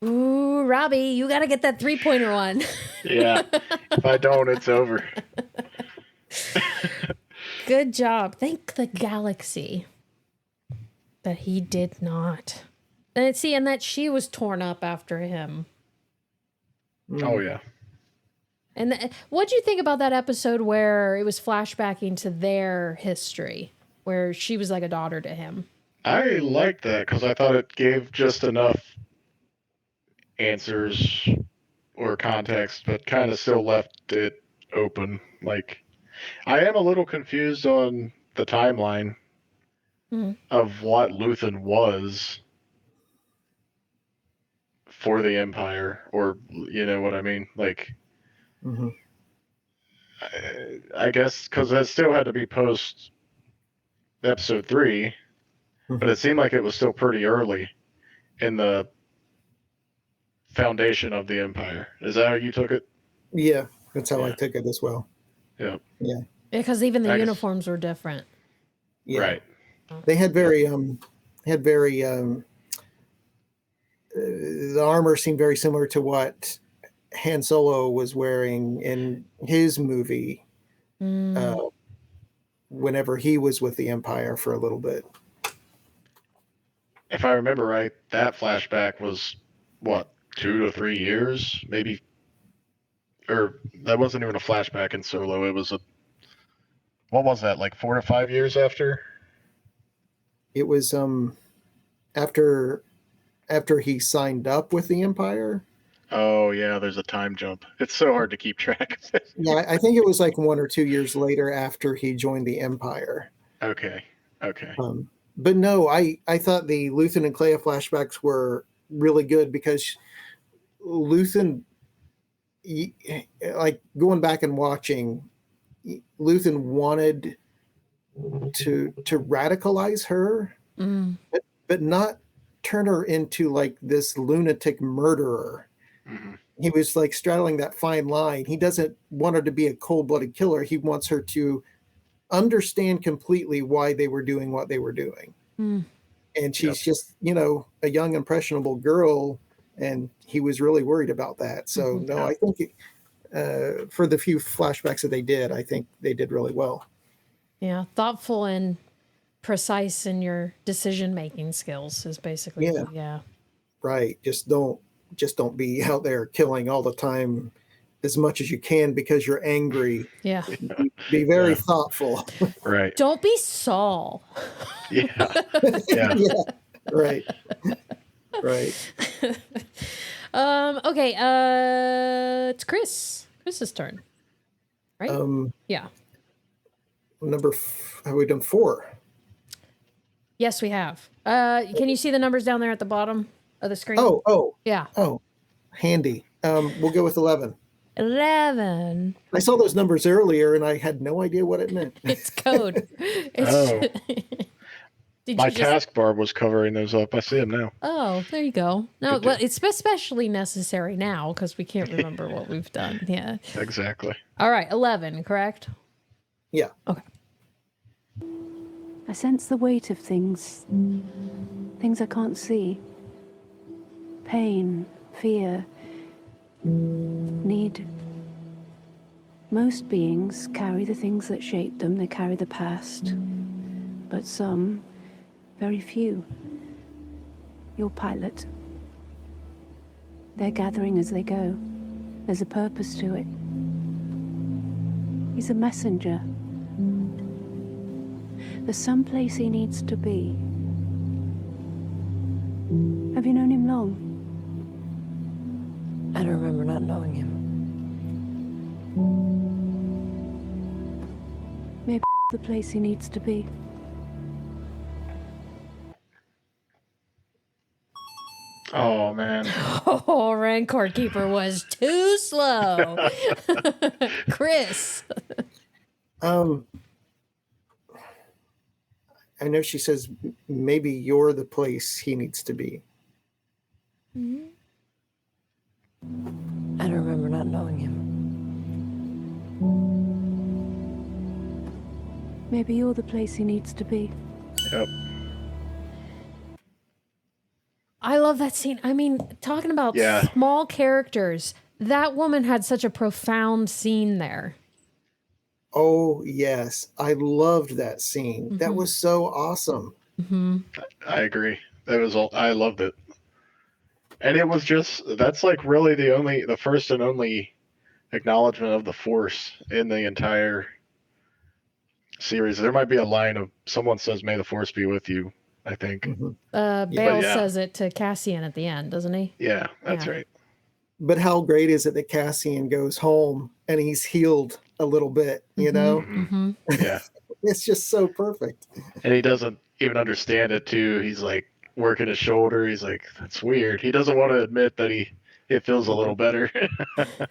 Ooh, Robbie, you gotta get that 3-pointer one. Yeah. If I don't, it's over. Good job. Thank the galaxy that he did not. And see, and that she was torn up after him. Oh, yeah. And what'd you think about that episode where it was flashbacking to their history, where she was like a daughter to him? I liked that because I thought it gave just enough answers or context, but kind of still left it open. Like, I am a little confused on the timeline of what Luthen was for the Empire, or you know what I mean? Like, I guess because that still had to be post episode 3, but it seemed like it was still pretty early in the foundation of the Empire. Is that how you took it? Yeah, that's how I took it as well. Yeah. Yeah. Because even the uniforms were different. Yeah. Right. They had very the armor seemed very similar to what Han Solo was wearing in his movie whenever he was with the Empire for a little bit. If I remember right, that flashback was, what, 2 to 3 years? Maybe. Or that wasn't even a flashback in Solo. It was what was that, like 4 to 5 years after? It was after he signed up with the Empire. Oh yeah, there's a time jump. It's so hard to keep track of it. Yeah, I think it was like 1 or 2 years later after he joined the Empire. Okay. But no, I thought the Luthen and Clea flashbacks were really good because Luthen, like going back and watching, Luthen wanted to radicalize her, but not turn her into like this lunatic murderer. He was like straddling that fine line. He doesn't want her to be a cold-blooded killer. He wants her to understand completely why they were doing what they were doing. And she's just, a young, impressionable girl, and he was really worried about that. So, no, I think for the few flashbacks that they did, I think they did really well. Yeah, thoughtful and precise in your decision-making skills is basically, yeah. Right. Just don't be out there killing all the time as much as you can because you're angry. Yeah. Be very thoughtful. Right. Don't be Saul. Yeah. Right. Right. Okay. It's Chris's turn. Right? Yeah. Have we done 4? Yes, we have. Can you see the numbers down there at the bottom of the screen? Oh. Yeah. Oh, handy. We'll go with 11. 11. I saw those numbers earlier and I had no idea what it meant. It's code. My taskbar was covering those up. I see them now. Oh, there you go. No, well, it's especially necessary now because we can't remember what we've done. Yeah. Exactly. All right, 11, correct? Yeah. Okay. I sense the weight of things I can't see. Pain, fear, need. Most beings carry the things that shape them, they carry the past. But some, very few. Your pilot. They're gathering as they go. There's a purpose to it. He's a messenger. There's some place he needs to be. Have you known him long? I don't remember not knowing him. Maybe the place he needs to be. Oh, man. Oh, Rancor Keeper was too slow. Chris. I know she says maybe you're the place he needs to be. I don't remember not knowing him. Maybe you're the place he needs to be. Yep. I love that scene. I mean, talking about small characters, that woman had such a profound scene there. Oh, yes. I loved that scene. That was so awesome. I agree. I loved it. And it was that's like really the first and only acknowledgement of the Force in the entire series. There might be a line of someone says, "May the Force be with you," I think. Bale says it to Cassian at the end, doesn't he? Yeah, that's right. But how great is it that Cassian goes home and he's healed a little bit, you know? Yeah. It's just so perfect. And he doesn't even understand it too. He's like working his shoulder. He's like, that's weird. He doesn't want to admit that it feels a little better.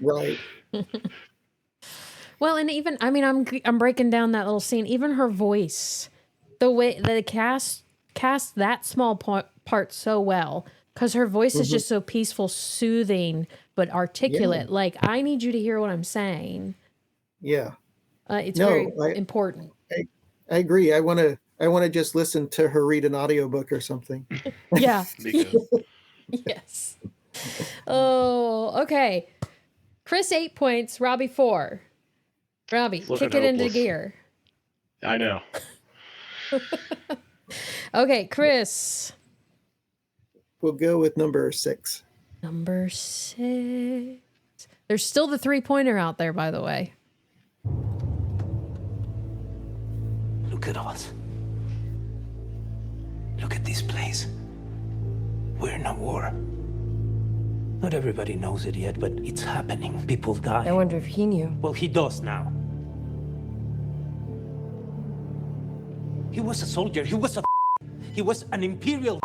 Right. Well, and even, I mean, I'm breaking down that little scene. Even her voice, the way they cast that small part so well, because her voice is just so peaceful, soothing, but articulate. Yeah. Like, I need you to hear what I'm saying. Yeah. It's very important. I agree. I want to just listen to her read an audiobook or something. Yeah. Yes. Oh, okay. Chris 8 points, Robbie 4. Robbie, kick it into gear. I know. Okay, Chris. We'll go with number 6. Number 6. There's still the 3-pointer out there, by the way. Look at us. Look at this place. We're in a war. Not everybody knows it yet, but it's happening. People die. I wonder if he knew. Well, he does now. He was a soldier. He was an imperial.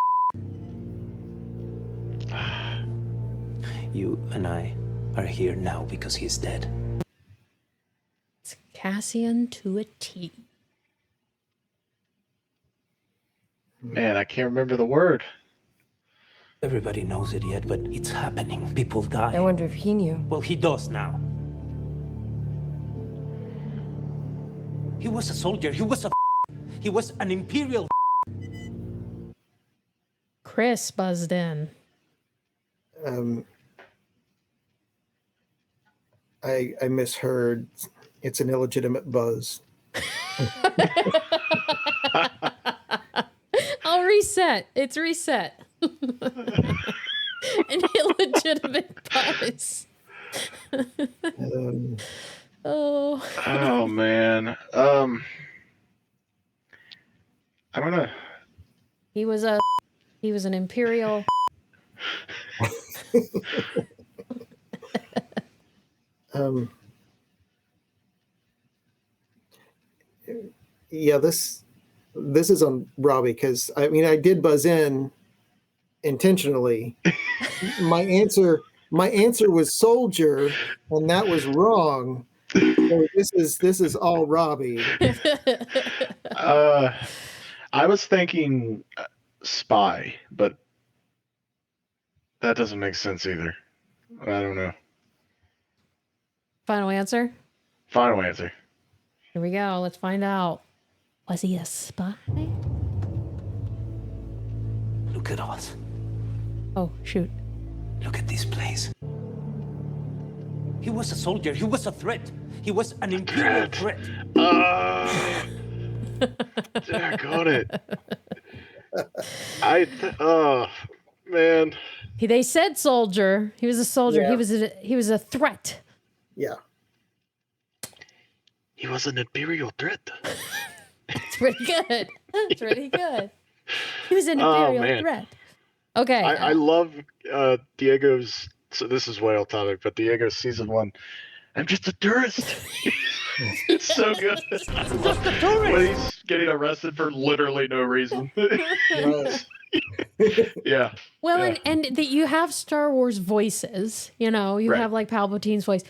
You and I are here now because he's dead. It's Cassian to a T. Man, I can't remember the word. Everybody knows it yet, but it's happening. People die. I wonder if he knew. Well, he does now. He was a soldier. He was an imperial. Kris buzzed in. I misheard. It's an illegitimate buzz. I'll reset. It's reset. An illegitimate buzz. Oh. Oh man. I'm gonna. He was an imperial. Yeah, this is on Robbie because I mean I did buzz in intentionally. my answer was soldier, and that was wrong. So this is all Robbie. I was thinking spy, but that doesn't make sense either. I don't know. Final answer? Final answer. Here we go. Let's find out. Was he a spy? Look at us. Oh, shoot. Look at this place. He was a soldier. He was a threat. He was an imperial threat. I got it. Oh, man. They said soldier. He was a soldier. Yeah. He was a threat. Yeah. He was an imperial threat. It's pretty good. It's pretty good. He was an imperial threat. Okay. I love Diego's. So this is way off topic, but Diego's season 1. I'm just a tourist. It's so good. When he's getting arrested for literally no reason. Yeah. Well, yeah. and that you have Star Wars voices. You know, you Right. have like Palpatine's voice.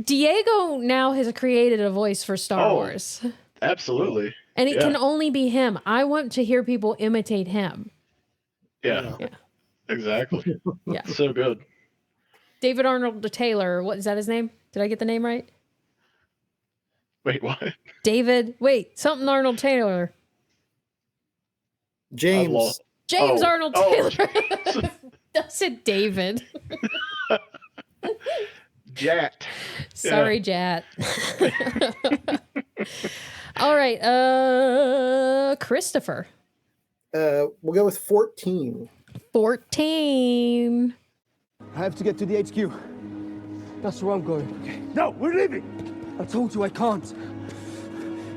Diego now has created a voice for Star Wars. Absolutely. And it can only be him. I want to hear people imitate him. Yeah. Exactly. Yeah. So good. David Arnold Taylor. What is that his name? Did I get the name right? Wait, what? David. Wait, something Arnold Taylor. James. James Arnold Taylor. I said David. Jat. Sorry, Jat. All right. Christopher. We'll go with 14. 14. I have to get to the HQ. That's where I'm going. Okay. No, we're leaving. I told you I can't.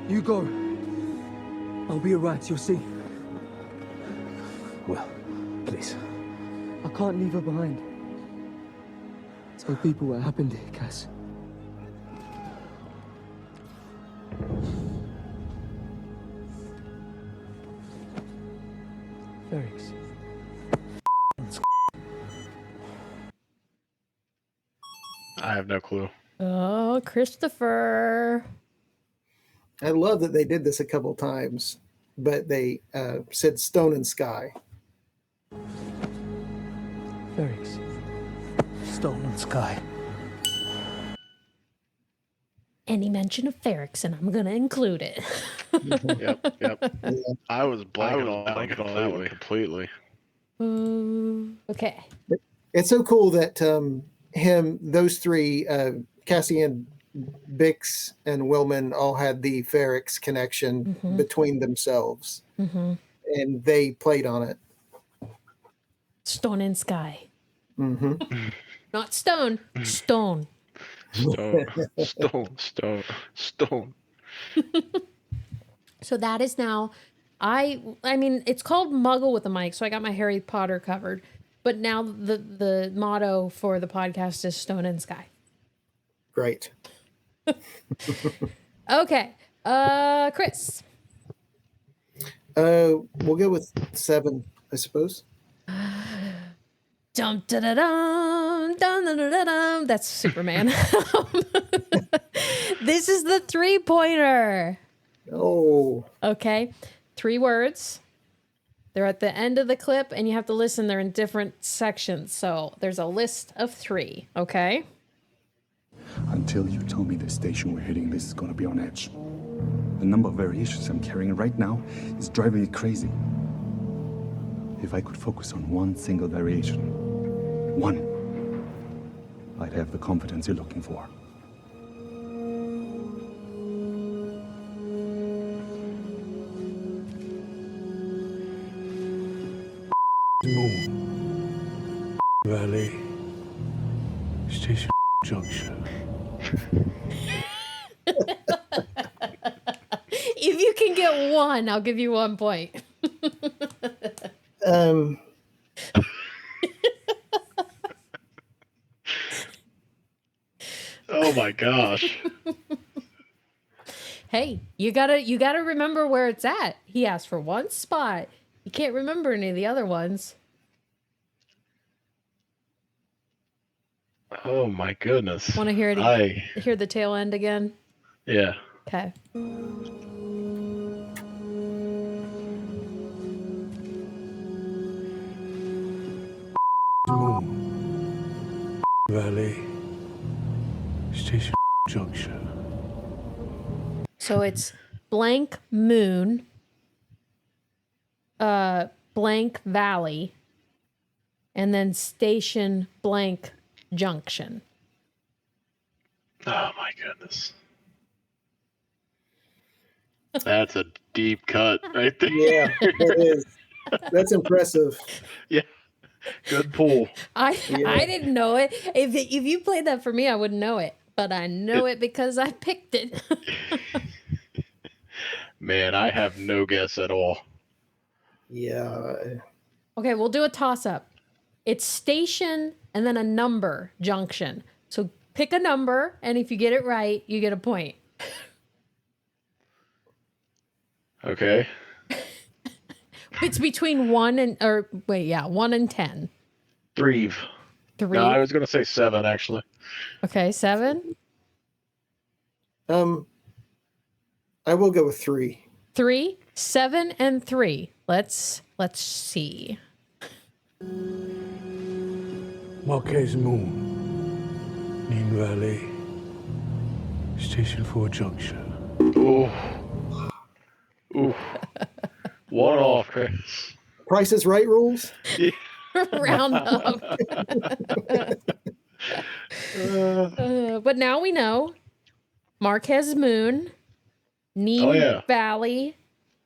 You go. I'll be alright, you'll see. Well, please. I can't leave her behind. Tell people what happened here, Cass. Ferrix. I have no clue. Oh, Christopher. I love that they did this a couple times, but they said stone and sky. Ferrix. Stone and sky. Any mention of Ferrix, and I'm going to include it. Yep. I was blanking on that one completely. Okay. It's so cool that those three, Cassian, Bix, and Willman all had the Ferrix connection between themselves. And they played on it. Stone and sky. Mm-hmm. Not stone, stone. Stone. So that is now, I mean, it's called Muggle with a Mic, so I got my Harry Potter covered. But now the motto for the podcast is Stone and Sky. Great. Okay. Kris. We'll go with 7, I suppose. Dum da da dum dum da da dum. That's Superman. This is the 3-pointer. Oh. Okay. 3 words. They're at the end of the clip, and you have to listen. They're in different sections. So there's a list of 3. Okay. Until you tell me the station we're hitting, this is gonna be on edge. The number of variations I'm carrying right now is driving me crazy. If I could focus on one single variation, one, I'd have the confidence you're looking for. Moon. Valley. Station Junction. If you can get 1, I'll give you 1 point. Oh my gosh. Hey, you gotta remember where it's at. He asked for 1 spot. You can't remember any of the other ones. Oh my goodness. Want to hear hear the tail end again? Yeah. Okay. Moon. Valley. Station Junction. So it's blank moon, blank valley, and then station blank junction. Oh my goodness. That's a deep cut right there. Yeah, it is. That's impressive. Yeah. Good pull. I didn't know it. If you played that for me, I wouldn't know it. But I know it because I picked it. Man, I have no guess at all. Yeah. Okay, we'll do a toss-up. It's station and then a number junction. So pick a number, and if you get it right, you get a point. Okay. It's between 1 and 1 and 10. 3. 3. No, I was gonna say 7 actually. Okay, 7. I will go with 3. 3, 7, and 3. Let's see. Marquez Moon. Neen Valley. Station 4 Junction. Ooh. Ooh. 1 off, Chris. Price is Right rules? Round up. But now we know Marquez Moon, Neem Valley,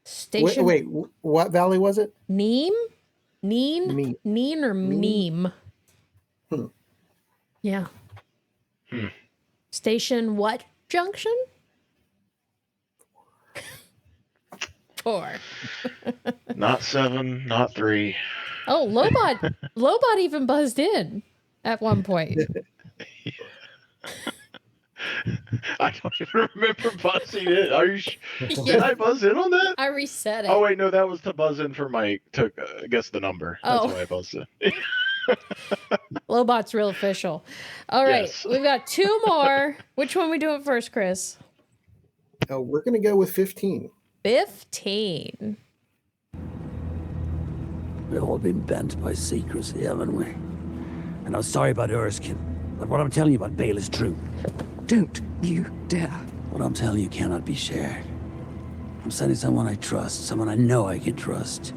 Station. Wait, what valley was it? Neem or Neem? Yeah. Station what junction? 4. Not 7, not 3. Oh, Lobot even buzzed in at one point. I don't even remember buzzing in. Are you? Did I buzz in on that? I reset it. Oh wait, no, that was to buzz in for my guess the number. That's Oh. why I buzzed in. Lobot's real official. All right, Yes. we've got 2 more. Which one we doing first, Chris? Oh, we're going to go with 15. 15. We've all been bent by secrecy, haven't we? And I'm sorry about Erskine, but what I'm telling you about Bale is true. Don't you dare. What I'm telling you cannot be shared. I'm sending someone I trust, someone I know I can trust.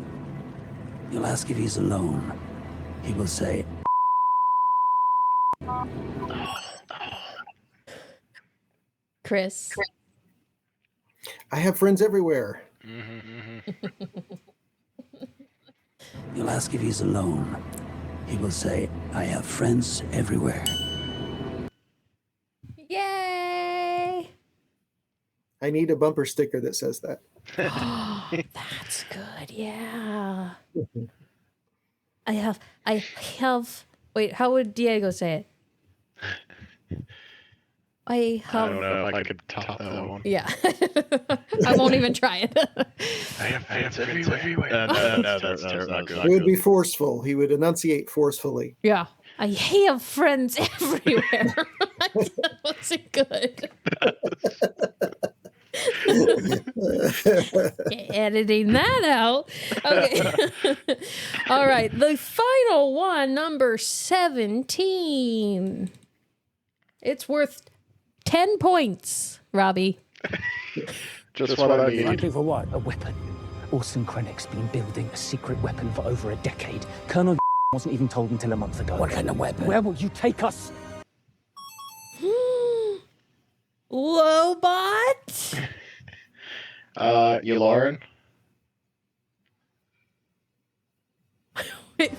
You'll ask if he's alone. He will say, Chris. I have friends everywhere. You'll ask if he's alone. He will say, I have friends everywhere. Yay! I need a bumper sticker that says that. That's good. Yeah. I have. Wait, how would Diego say it? I don't know if I could top that one. Yeah. I won't even try it. I have friends everywhere. No, that's not good. It would be forceful. He would enunciate forcefully. Yeah. I have friends everywhere. That wasn't good. Editing that out. Okay. All right. The final one, number 17. It's worth 10 points, Robbie. Just what I need. Frankly, for what? A weapon. Orson Krennic's been building a secret weapon for over a decade. Colonel wasn't even told until a month ago. What kind of weapon? Where will you take us? Lobot? Yularen?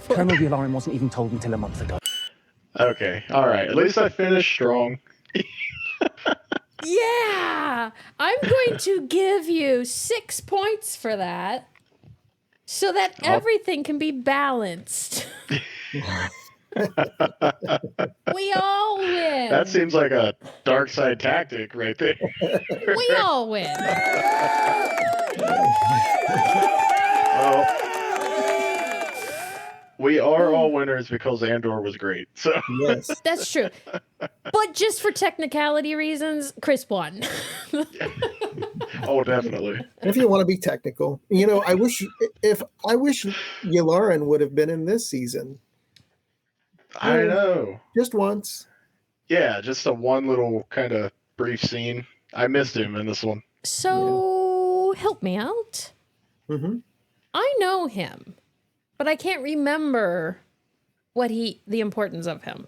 Colonel Yularen wasn't even told until a month ago. Okay, alright. At least I finished strong. Yeah! I'm going to give you 6 points for that so that everything can be balanced. We all win. That seems like a dark side tactic right there. We all win. Well, we are all winners because Andor was great. So yes, that's true. But just for technicality reasons, Kris won. Oh, definitely. If you want to be technical, I wish Yularen would have been in this season. I know. Just once. Yeah, just a one little kind of brief scene. I missed him in this one. So help me out. Mm-hmm. I know him, but I can't remember the importance of him.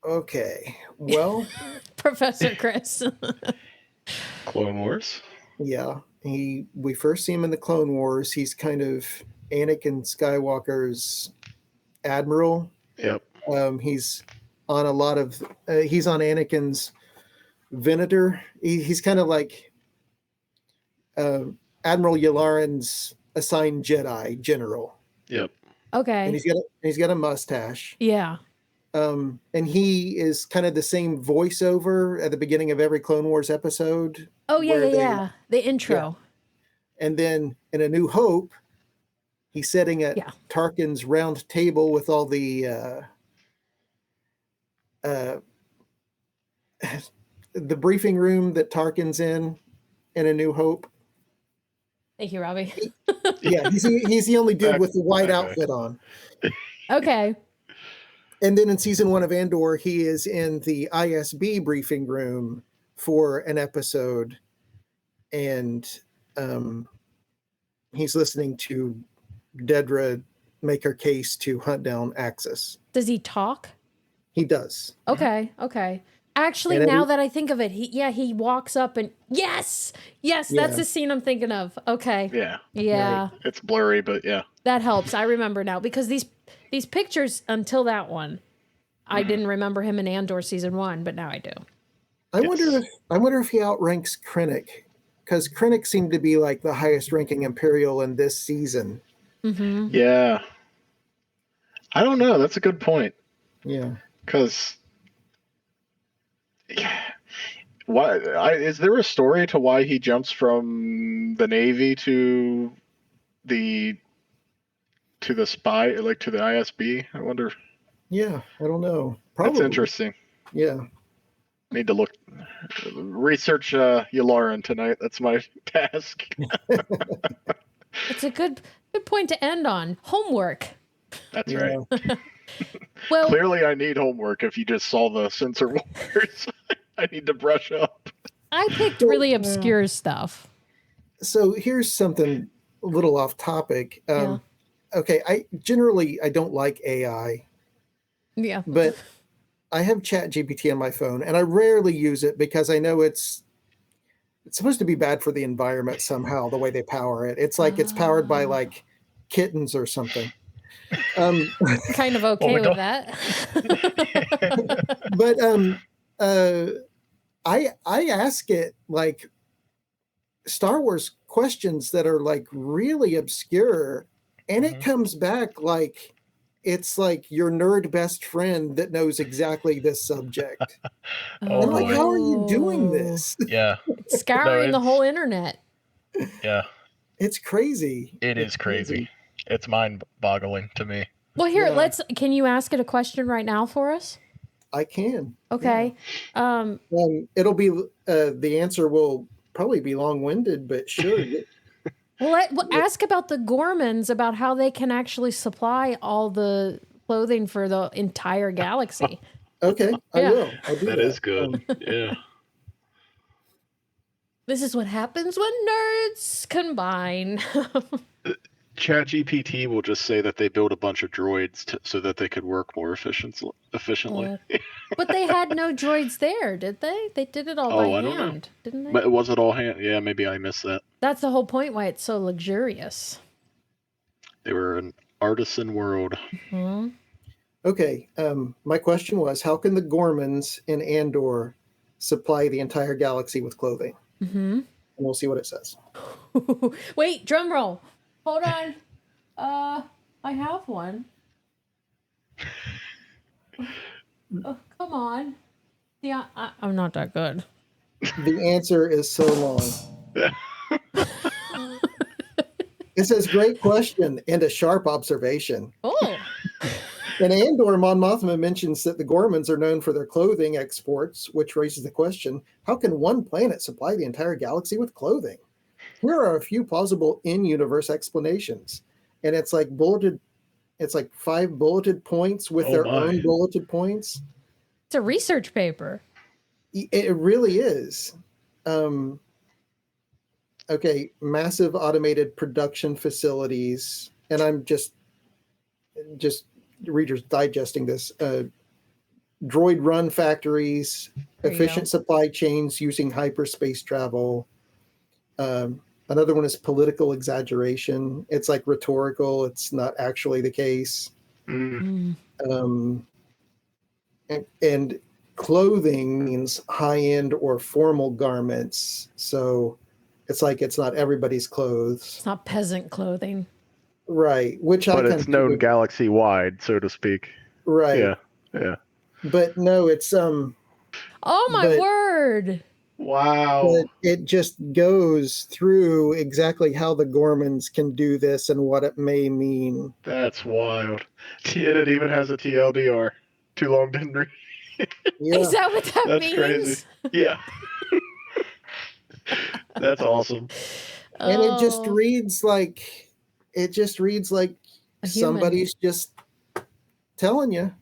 Okay. Well, Professor Kris. Clone Wars? Yeah. We first see him in the Clone Wars. He's kind of Anakin Skywalker's admiral. Yep. He's on a lot of he's on Anakin's Venator. He's kind of like Admiral Yularen's assigned Jedi general. Yep. Okay. And he's got a mustache. Yeah. And he is kind of the same voiceover at the beginning of every Clone Wars episode. Oh yeah. The intro. Yeah. And then in A New Hope, he's sitting at Tarkin's round table with all the briefing room that Tarkin's in A New Hope. Thank you, Robbie. Yeah, he's the only dude with the white outfit on. Okay. And then in season 1 of Andor, he is in the ISB briefing room for an episode, and he's listening to Dedra make her case to hunt down Axis. Does he talk? He does. Okay. Actually, now that I think of it, he walks up and yes, that's the scene I'm thinking of. Okay. Yeah. Yeah. Right. It's blurry, but yeah. That helps. I remember now because these pictures until that one, I didn't remember him in Andor season 1, but now I do. I wonder if he outranks Krennic, because Krennic seemed to be like the highest ranking Imperial in this season. Mm-hmm. Yeah. I don't know. That's a good point. Yeah. Because is there a story to why he jumps from the Navy to the spy, like to the ISB? I wonder. Yeah, I don't know. Probably. That's interesting. Yeah. Need to research Yularen tonight. That's my task. It's a good point to end on. Homework. That's right. Well, clearly I need homework if you just saw the Censor Wars. I need to brush up. I picked really obscure stuff. So here's something a little off topic. Okay, I don't like AI. Yeah. But I have ChatGPT on my phone, and I rarely use it because I know it's supposed to be bad for the environment somehow, the way they power it. It's like it's powered by like kittens or something. Kind of okay with that. But I ask it like Star Wars questions that are like really obscure, and it comes back like it's like your nerd best friend that knows exactly this subject. Oh, And like, boy. how are you doing this? Yeah. It's scouring the whole internet. Yeah. It's crazy. It is crazy. It's mind-boggling to me. Well, here, can you ask it a question right now for us? I can. Okay. It'll be, the answer will probably be long-winded, but sure. Well, ask about the Gormans, about how they can actually supply all the clothing for the entire galaxy. Okay, I will. I'll do That is good. Yeah. This is what happens when nerds combine. ChatGPT will just say that they built a bunch of droids so that they could work more efficiently. But they had no droids there, did they? They did it all by I don't hand, know. didn't they? But was it all hand? Yeah, maybe I missed that. That's the whole point why it's so luxurious. They were an artisan world. Hmm. Okay, my question was, how can the Gormans in Andor supply the entire galaxy with clothing? Mm-hmm. And we'll see what it says. Wait, drum roll. Hold on. I have one. Oh, come on. Yeah, I'm not that good. The answer is so long. It says, great question and a sharp observation. Oh. In Andor, Mon Mothma mentions that the Gormans are known for their clothing exports, which raises the question, how can one planet supply the entire galaxy with clothing? Here are a few plausible in-universe explanations. And it's like 5 bulleted points with their own bulleted points. It's a research paper. It really is. Okay, massive automated production facilities. And I'm just readers digesting this. Droid run factories, efficient supply chains using hyperspace travel. Another one is political exaggeration. It's like rhetorical. It's not actually the case. And clothing means high-end or formal garments. So it's like it's not everybody's clothes. It's not peasant clothing. Right. But it's known galaxy-wide, so to speak. Right. Yeah. But no, it's Oh my word. Wow. But it just goes through exactly how the Gormans can do this and what it may mean. That's wild. And it even has a TLDR. Too long didn't read. Yeah. Is that what that That's means? crazy. Yeah. That's awesome. And it just reads like somebody's just telling you.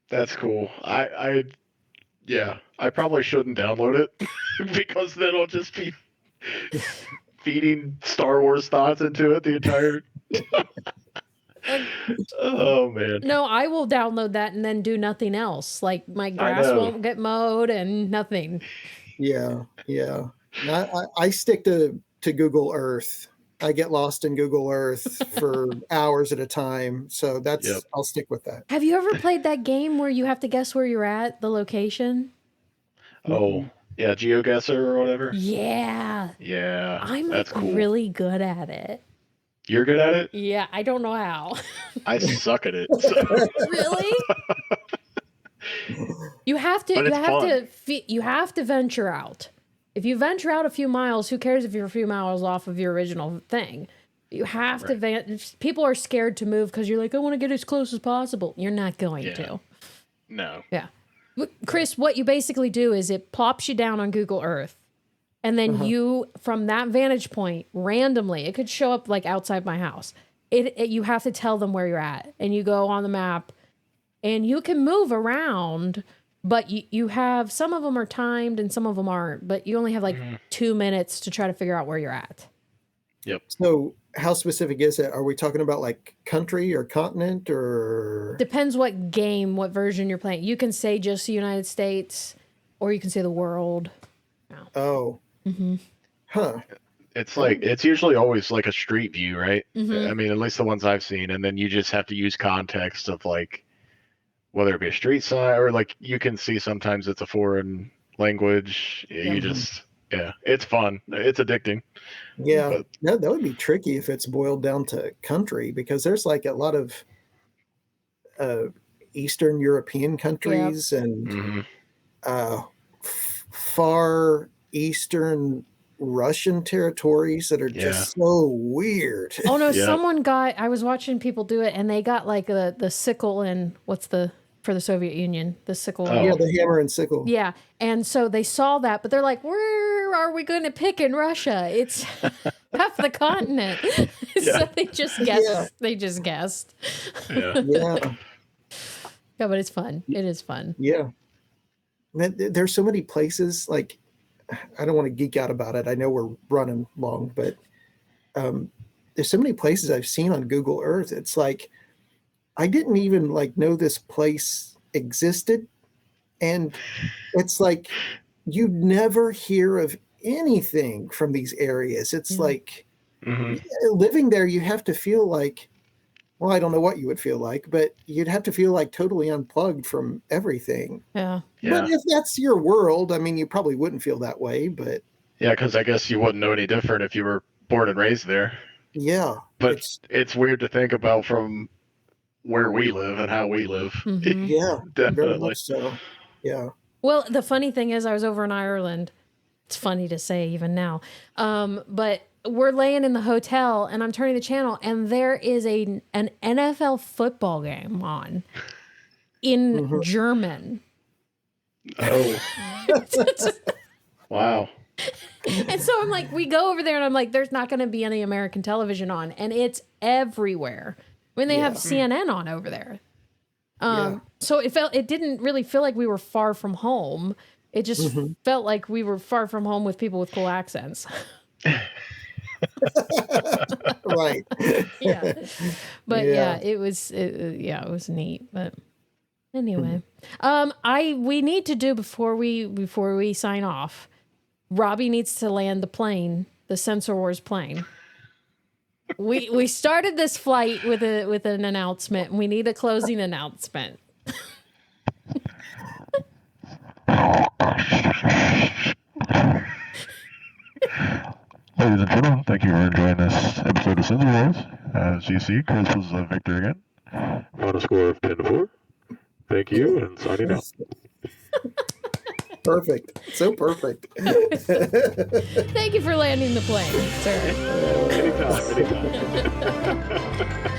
That's cool. I probably shouldn't download it because then I'll just be feeding Star Wars thoughts into it the entire. Oh man. No, I will download that and then do nothing else. Like my grass won't get mowed and nothing. Yeah. I stick to Google Earth. I get lost in Google Earth for hours at a time. So I'll stick with that. Have you ever played that game where you have to guess where you're at, the location? Oh, yeah, GeoGuessr or whatever. Yeah. Yeah. I'm that's cool. really good at it. You're good at it? Yeah, I don't know how. I suck at it. So. Really? You have to venture out. If you venture out a few miles, who cares if you're a few miles off of your original thing? You have to people are scared to move because you're like, I want to get as close as possible. You're not going to. No. Yeah. Chris, what you basically do is it plops you down on Google Earth. And then you, from that vantage point, randomly, it could show up like outside my house. You have to tell them where you're at. And you go on the map and you can move around, but you have, some of them are timed and some of them aren't, but you only have like 2 minutes to try to figure out where you're at. Yep. So how specific is it? Are we talking about like country or continent or? Depends what game, what version you're playing. You can say just the United States or you can say the world. Oh. Mm-hmm. Huh. It's usually always like a street view, right? Mhm. I mean, at least the ones I've seen. And then you just have to use context of like, whether it be a street sign or like you can see sometimes it's a foreign language. Yeah, it's fun. It's addicting. Yeah, that would be tricky if it's boiled down to country, because there's like a lot of Eastern European countries and far Eastern Russian territories that are just so weird. Oh no, I was watching people do it, and they got like the sickle and for the Soviet Union, the sickle. Yeah, the hammer and sickle. Yeah, and so they saw that, but they're like, where are we going to pick in Russia? It's half the continent. So they just guessed. Yeah. They just guessed. Yeah. Yeah, but it's fun. It is fun. Yeah. There's so many places, like, I don't want to geek out about it. I know we're running long, but there's so many places I've seen on Google Earth. It's like, I didn't even like know this place existed. And it's like, you never hear of anything from these areas. It's like living there, you have to feel like, well, I don't know what you would feel like, but you'd have to feel like totally unplugged from everything. Yeah. But if that's your world, I mean, you probably wouldn't feel that way, but. Yeah, because I guess you wouldn't know any different if you were born and raised there. Yeah. But it's weird to think about from where we live and how we live. Yeah, definitely. very much so. Yeah. Well, the funny thing is, I was over in Ireland. It's funny to say even now, but we're laying in the hotel, and I'm turning the channel, and there is an NFL football game on in German. Oh. Wow. And so I'm like, we go over there, and I'm like, there's not going to be any American television on, and it's everywhere. When they have CNN on over there. So it didn't really feel like we were far from home. It just felt like we were far from home with people with cool accents. Right. Yeah. But it was neat. But anyway, we need to do before we sign off. Robbie needs to land the plane, the Censor Wars plane. We started this flight with an announcement. We need a closing announcement. Ladies and gentlemen, thank you for enjoying this episode of Censor Wars. As you see, Kris was victor again. On a score of 10-4. Thank you, and signing out. Perfect. So perfect. Thank you for landing the plane, sir. Anytime.